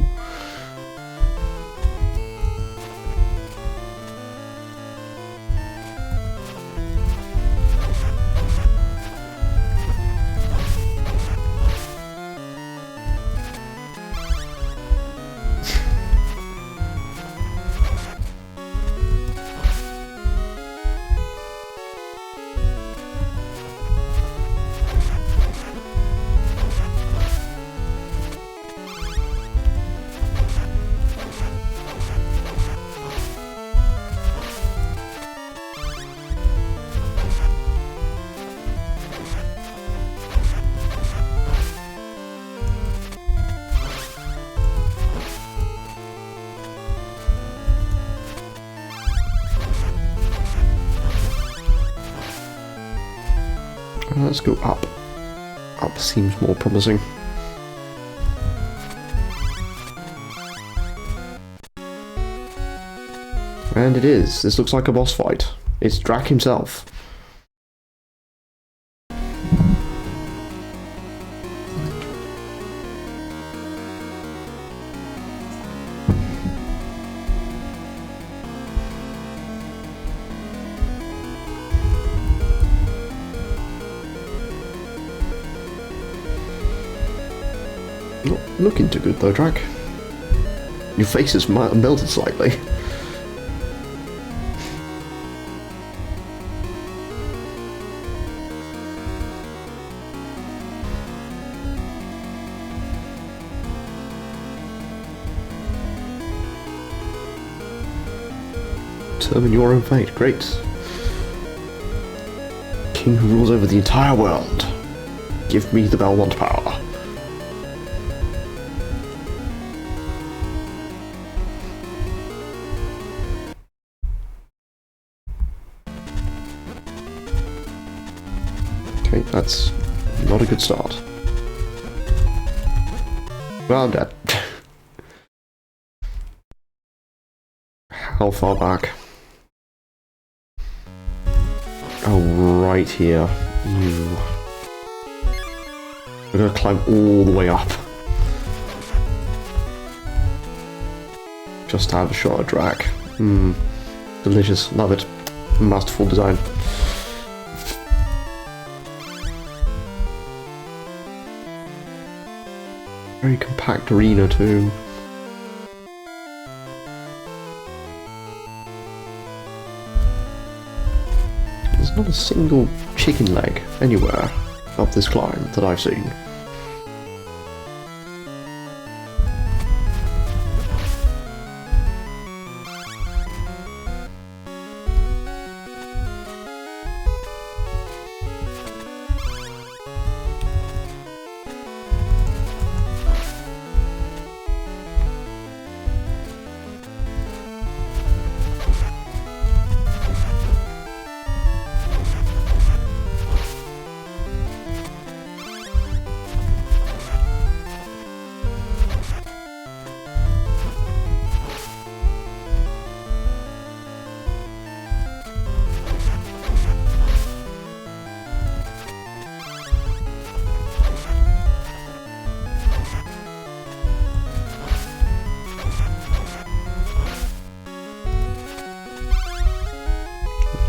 Let's go up. Up seems more promising. And it is. This looks like a boss fight. It's Drac himself. Not looking too good though, Drac. Your face is melted slightly. Determine your own fate. Great. King who rules over the entire world. Give me the Belmont power. Okay, that's not a good start. Well, I'm dead. How far back? Oh, right here. You. We're gonna climb all the way up. Just to have a shot at Drac. Delicious. Love it. Masterful design. Very compact arena too. There's not a single chicken leg anywhere up this climb that I've seen.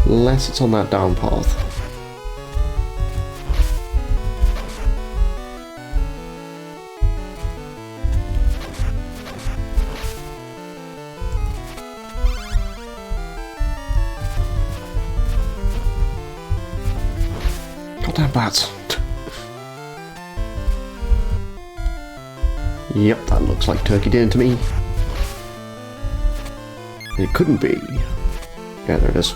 Unless it's on that down path. Goddamn bats. Yep, that looks like turkey dinner to me. It couldn't be. Yeah, there it is.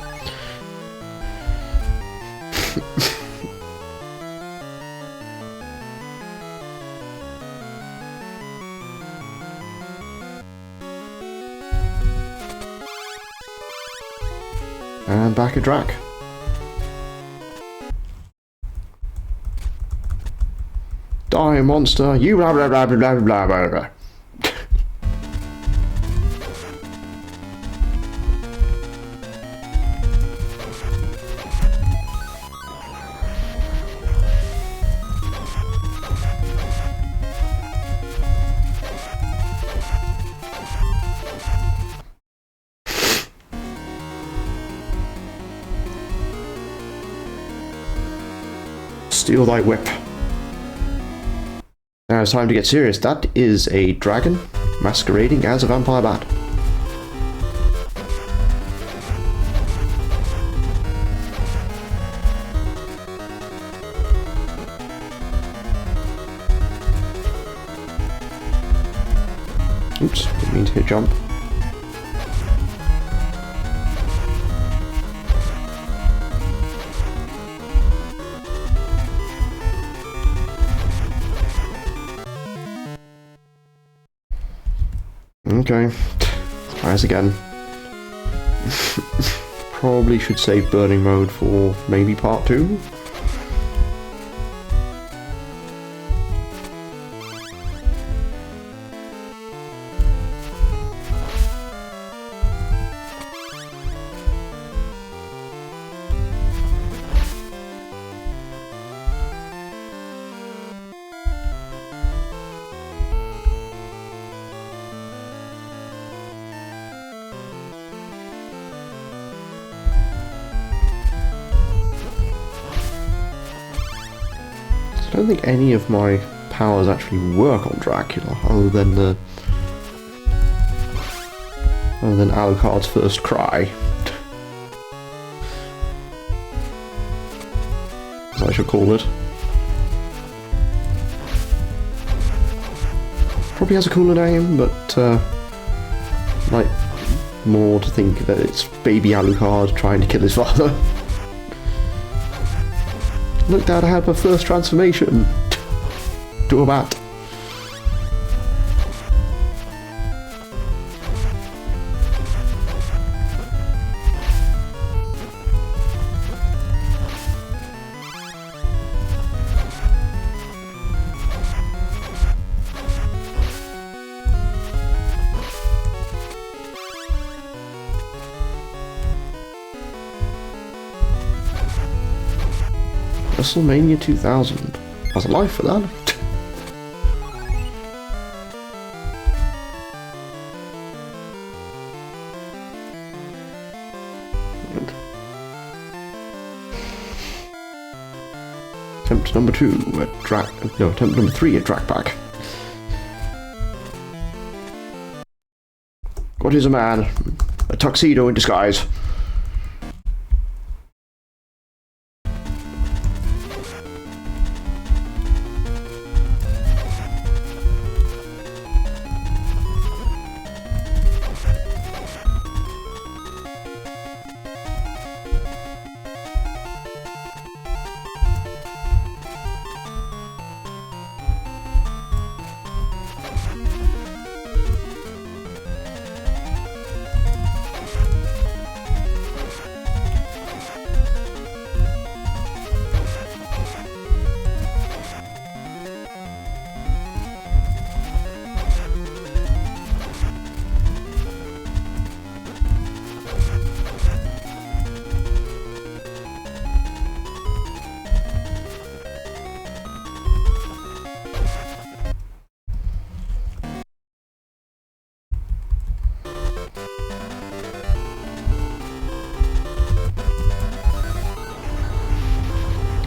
And back a Drac. Die, monster! You blah blah blah blah blah blah blah. Steal thy whip. Now it's time to get serious. That is a dragon masquerading as a vampire bat. Oops, didn't mean to hit jump. Okay, let's try this again. Probably should save burning mode for maybe part 2. don't think any of my powers actually work on Dracula, other than Alucard's first cry. As I should call it. Probably has a cooler name, but like more to think that it's baby Alucard trying to kill his father. Look, Dad, I had my first transformation to a bat. WrestleMania 2000. I was alive for that. Attempt number 2 at attempt number 3 at Drakback. What is a man? A tuxedo in disguise.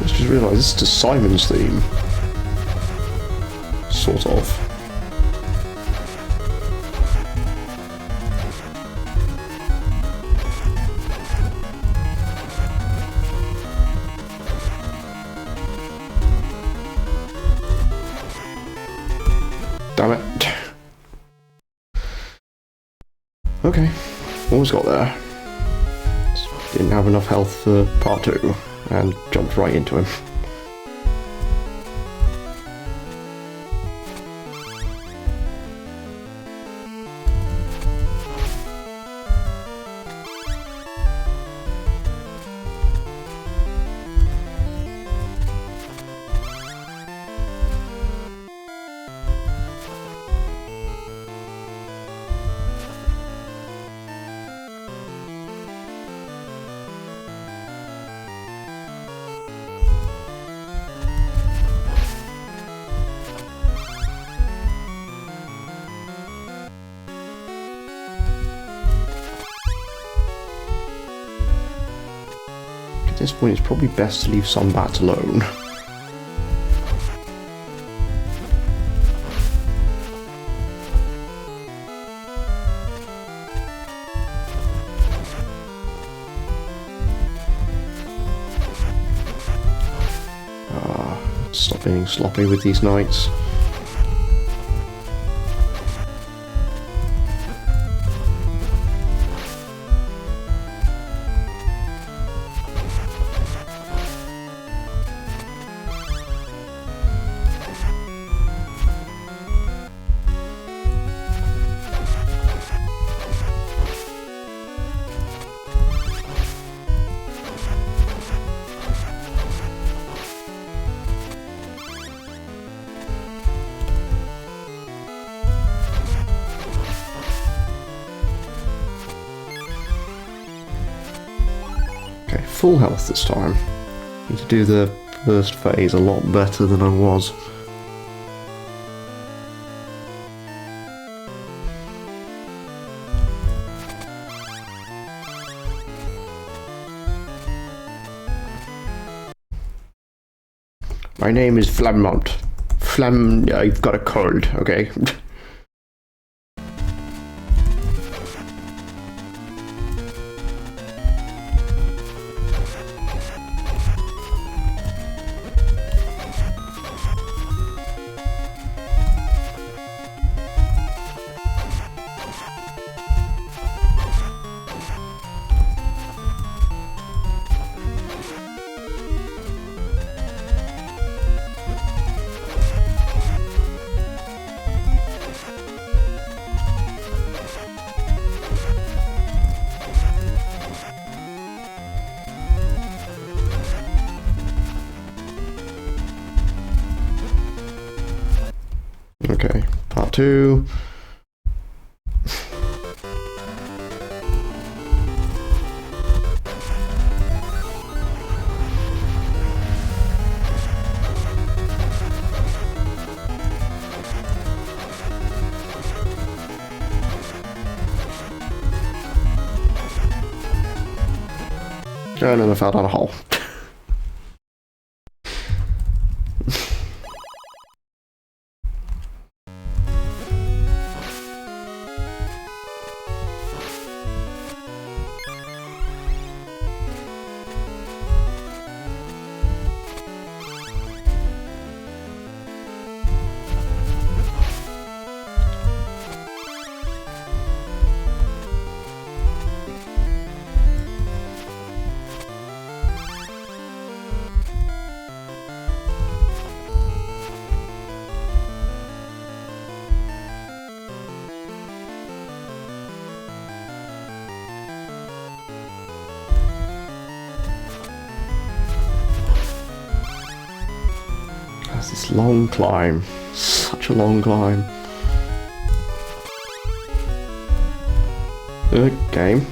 Just realised this is to Simon's theme. Sort of. Damn it. Okay, almost got there. Just didn't have enough health for part 2. And jumped right into him. At this point, it's probably best to leave some bats alone. Stop being sloppy with these knights. Okay, full health this time. Need to do the first phase a lot better than I was. My name is Flammont. I've got a cold, okay? Okay, part 2. And then I fell down a hole. That's this long climb. Such a long climb. Game.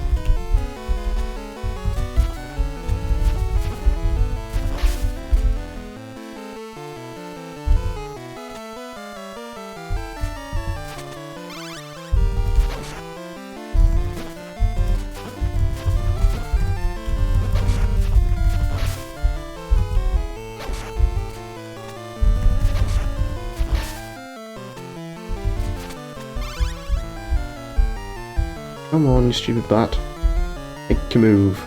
Come on, you stupid bat. Make your move.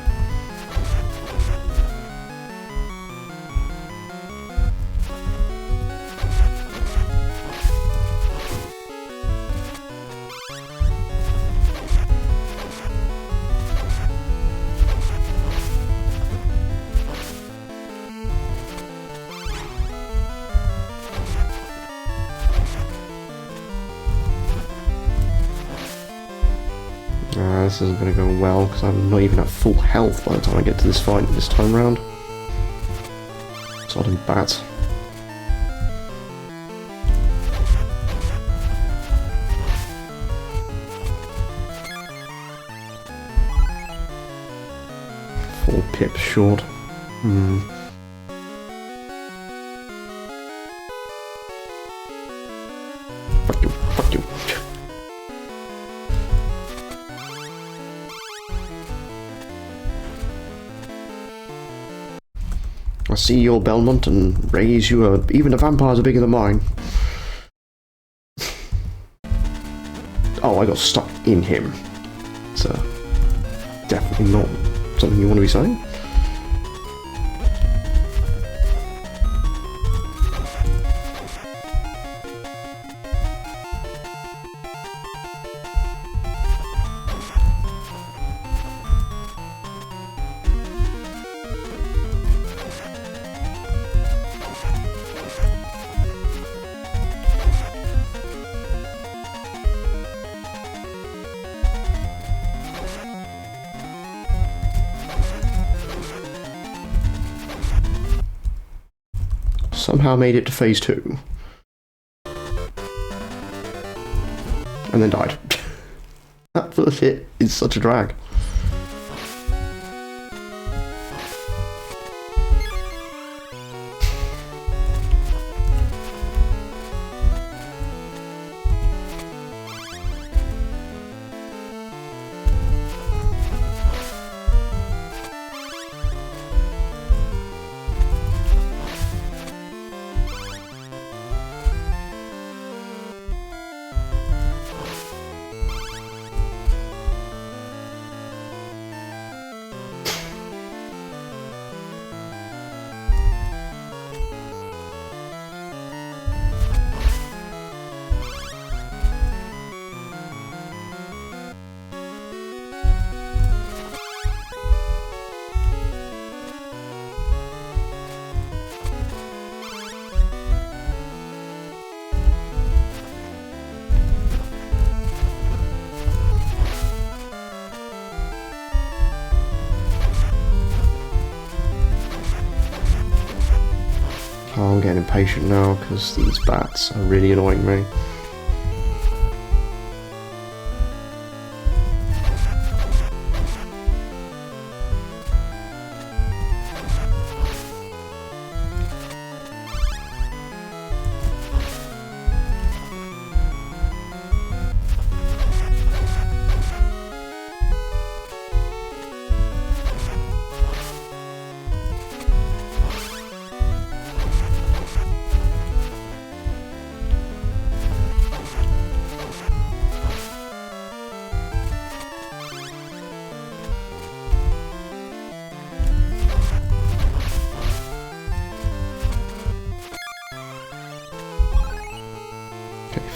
This isn't going to go well because I'm not even at full health by the time I get to this fight this time round. Sodding bat. Full pip short. Fuck you, fuck you. I see your Belmont and raise you even the vampires are bigger than mine. Oh, I got stuck in him. It's definitely not something you want to be saying. Somehow made it to phase 2. And then died. That first hit is such a drag. getting impatient now because these bats are really annoying me.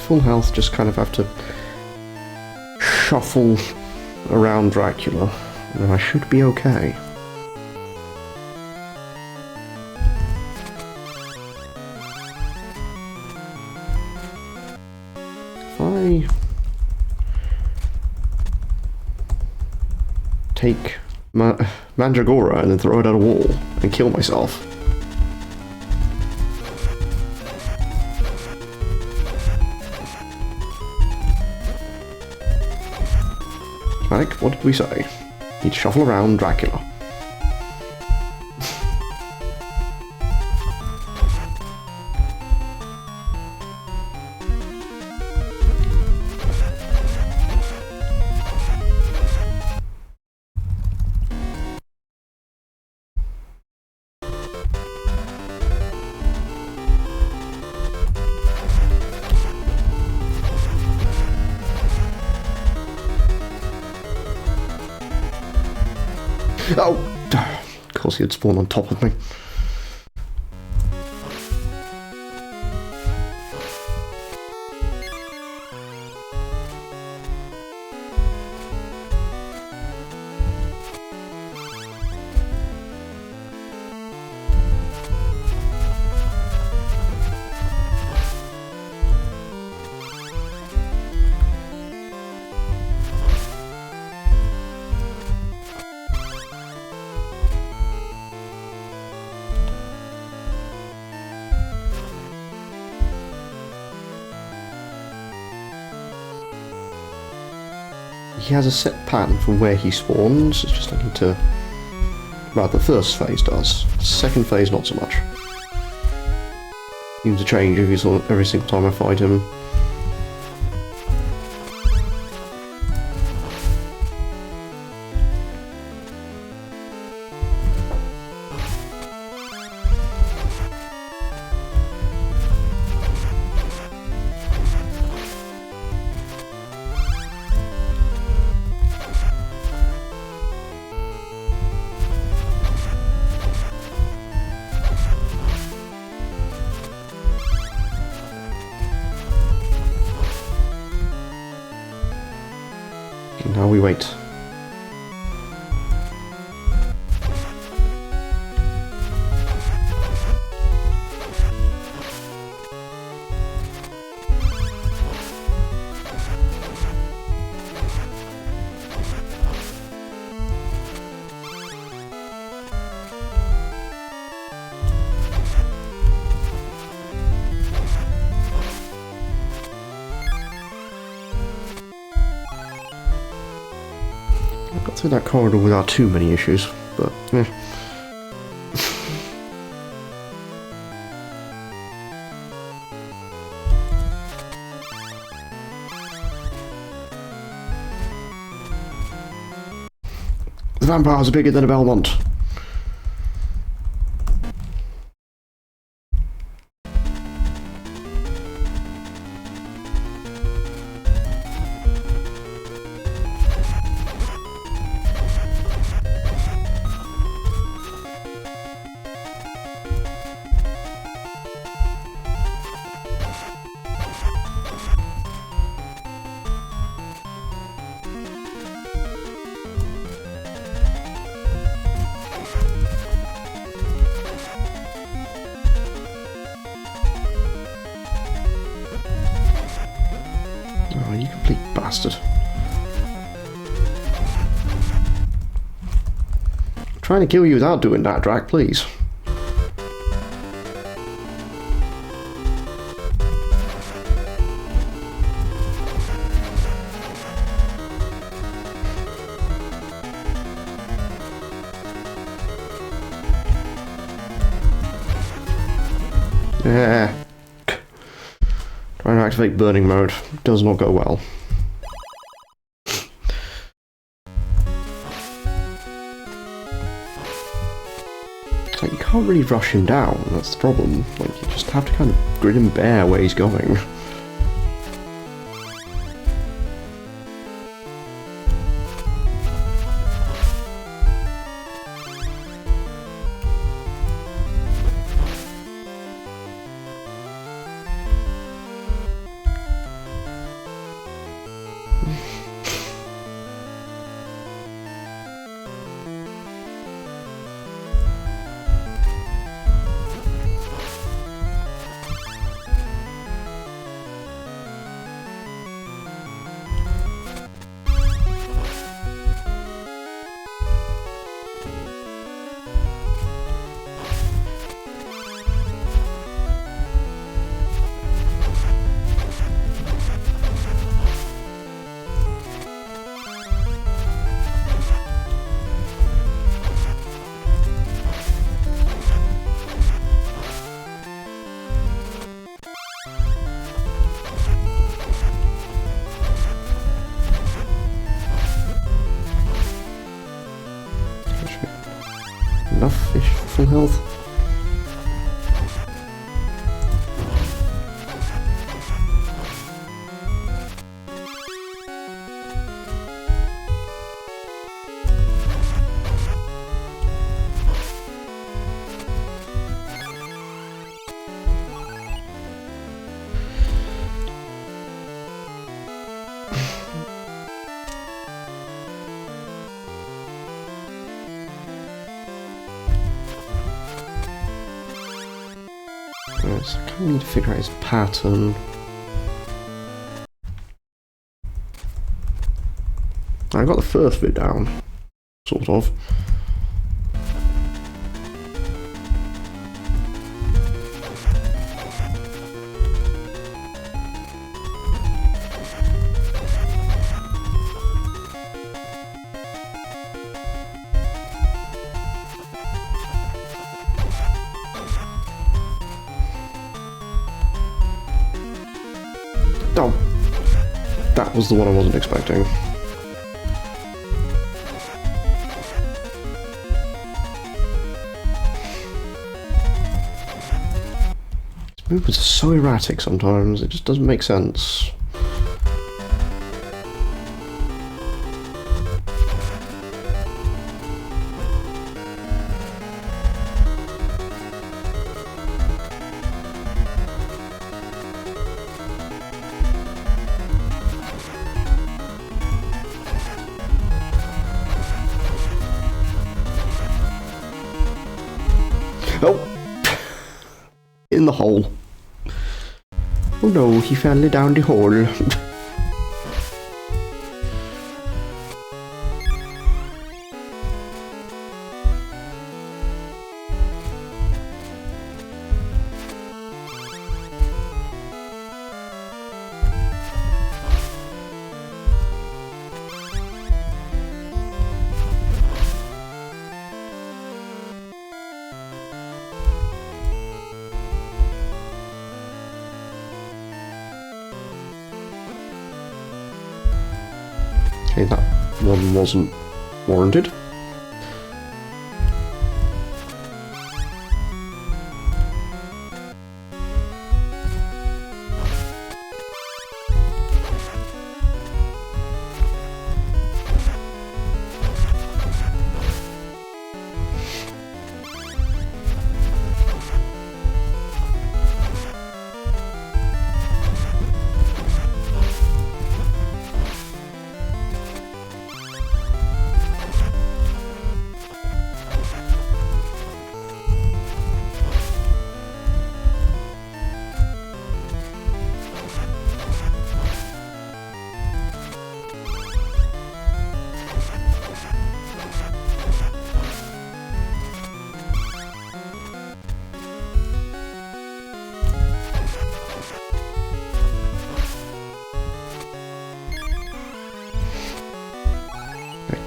Full health, just kind of have to shuffle around Dracula, and I should be okay. If I take Mandragora and then throw it at a wall and kill myself. Like, what did we say? He'd shuffle around Dracula. Oh! Of course he had spawned on top of me. He has a set pattern from where he spawns, it's just I need to... Well, the first phase does. Second phase, not so much. Needs to change every single time I fight him. Now we wait. Got through that corridor without too many issues, but eh. The vampires are bigger than a Belmont. Oh, you complete bastard. I'm trying to kill you without doing that, Drac, please. Yeah. Trying to activate burning mode does not go well. It's like you can't really rush him down, that's the problem. Like, you just have to kind of grin and bear where he's going. Enough fish for full health. So I kind of need to figure out his pattern. I got the first bit down, sort of. Oh, that was the one I wasn't expecting. His movements are so erratic sometimes, it just doesn't make sense. Oh! In the hole. Oh no, he fell down the hole. Okay, that one wasn't warranted.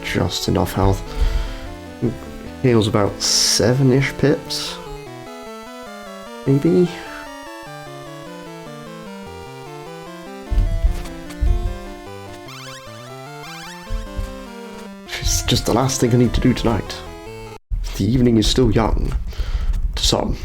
Just enough health. Heals about 7-ish pips. Maybe? It's just the last thing I need to do tonight. The evening is still young. To some.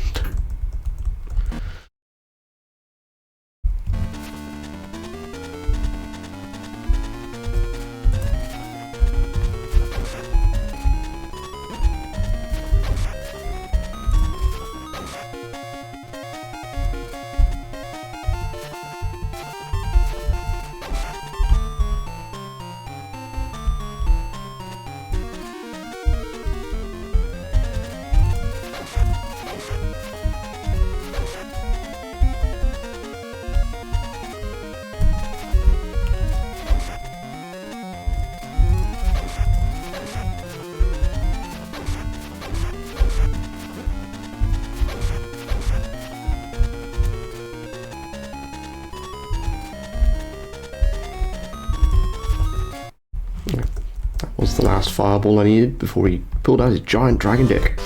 That was the last fireball I needed before he pulled out his giant dragon dick.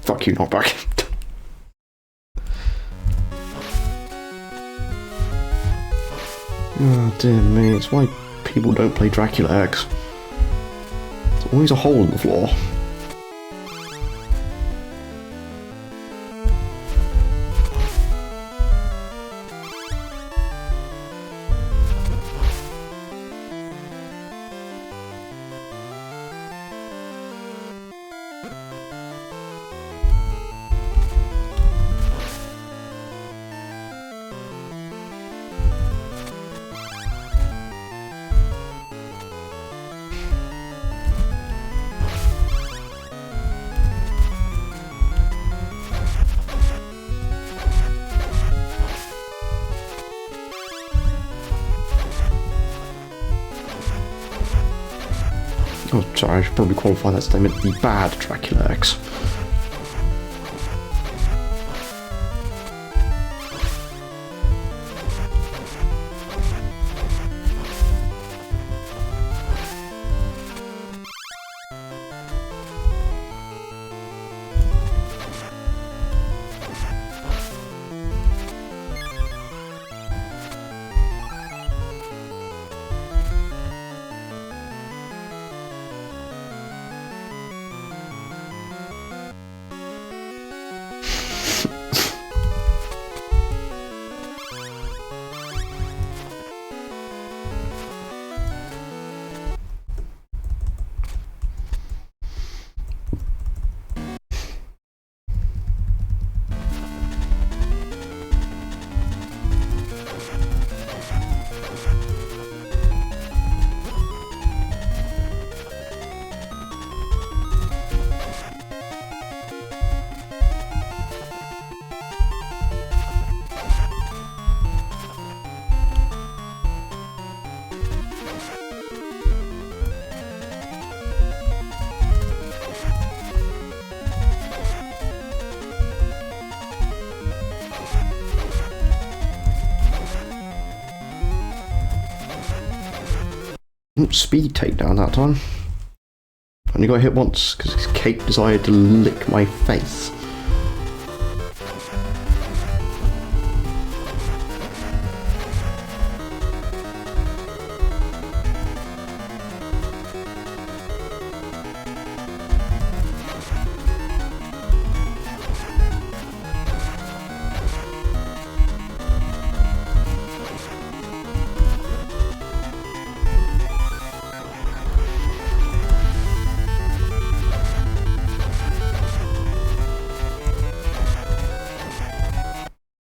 Fuck you, knockback. Oh dear me, it's why people don't play Dracula X. There's always a hole in the floor. Oh, sorry, I should probably qualify that statement. The bad Dracula X. Speed takedown that time. Only got hit once because his cape decided to lick my face.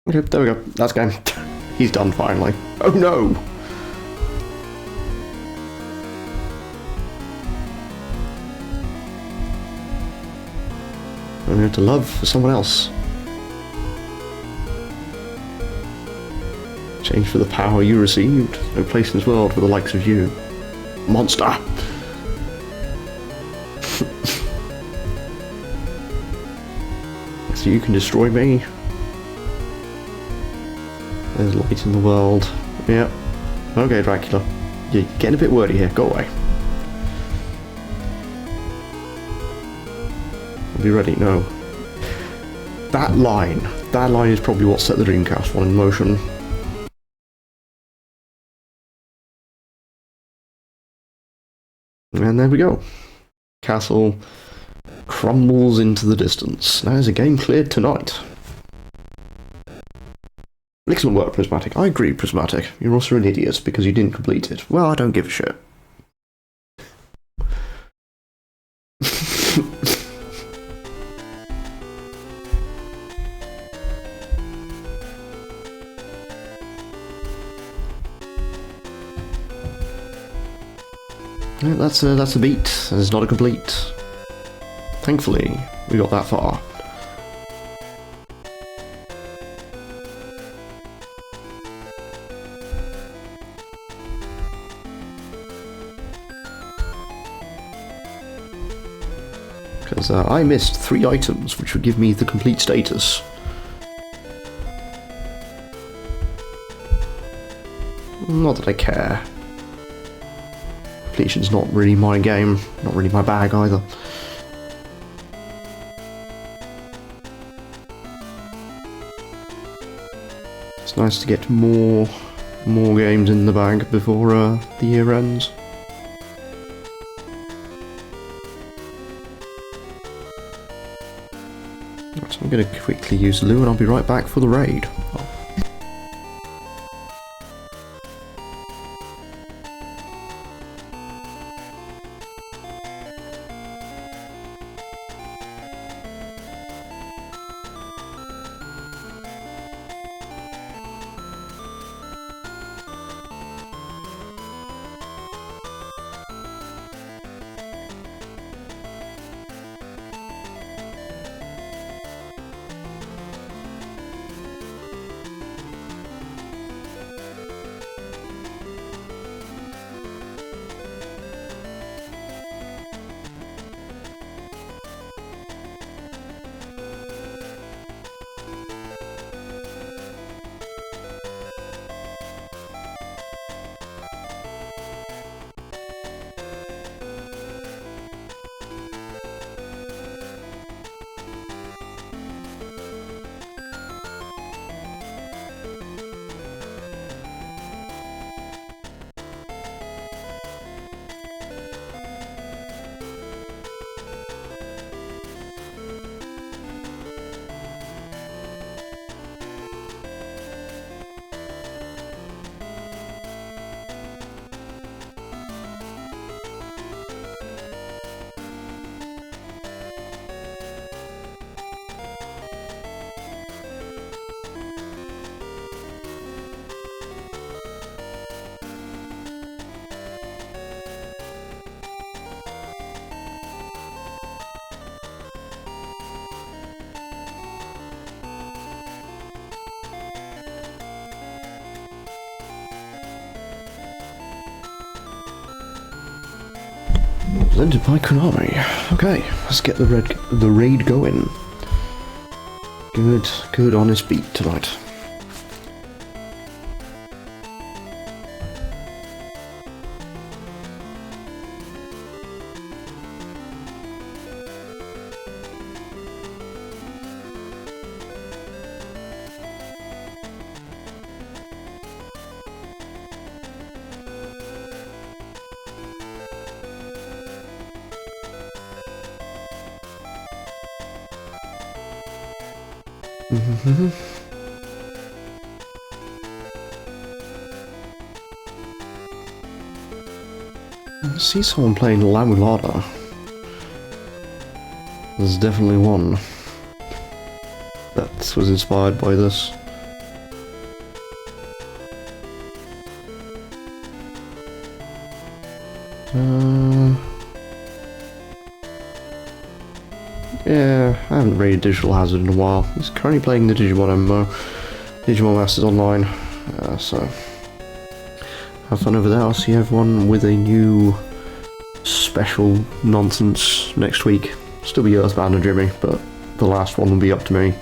Okay, there we go. That's game. He's done finally. Oh no! I'm here to love for someone else. Change for the power you received. No place in this world for the likes of you. Monster! So you can destroy me. There's light in the world. Yeah. Okay, Dracula. You're getting a bit wordy here. Go away. I'll be ready. No. That line is probably what set the Dreamcast one in motion. And there we go. Castle crumbles into the distance. Now is a game cleared tonight. Excellent work, Prismatic. I agree, Prismatic. You're also an idiot because you didn't complete it. Well, I don't give a shit. Yeah, that's a beat. It's not a complete. Thankfully, we got that far. Because I missed 3 items, which would give me the complete status. Not that I care. Completion's not really my game, not really my bag either. It's nice to get more games in the bag before the year ends. So I'm going to quickly use Lou and I'll be right back for the raid. Presented by Konami. Okay, let's get the raid going. Good honest beat tonight. I see someone playing Lamulada. There's definitely one that was inspired by this. Yeah, I haven't raided Digital Hazard in a while. He's currently playing the Digimon MMO, Digimon Masters Online, so have fun over there. I'll see everyone with a new special nonsense next week. Still be Earthbound and Jimmy, but the last one will be up to me.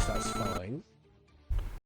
That's fine.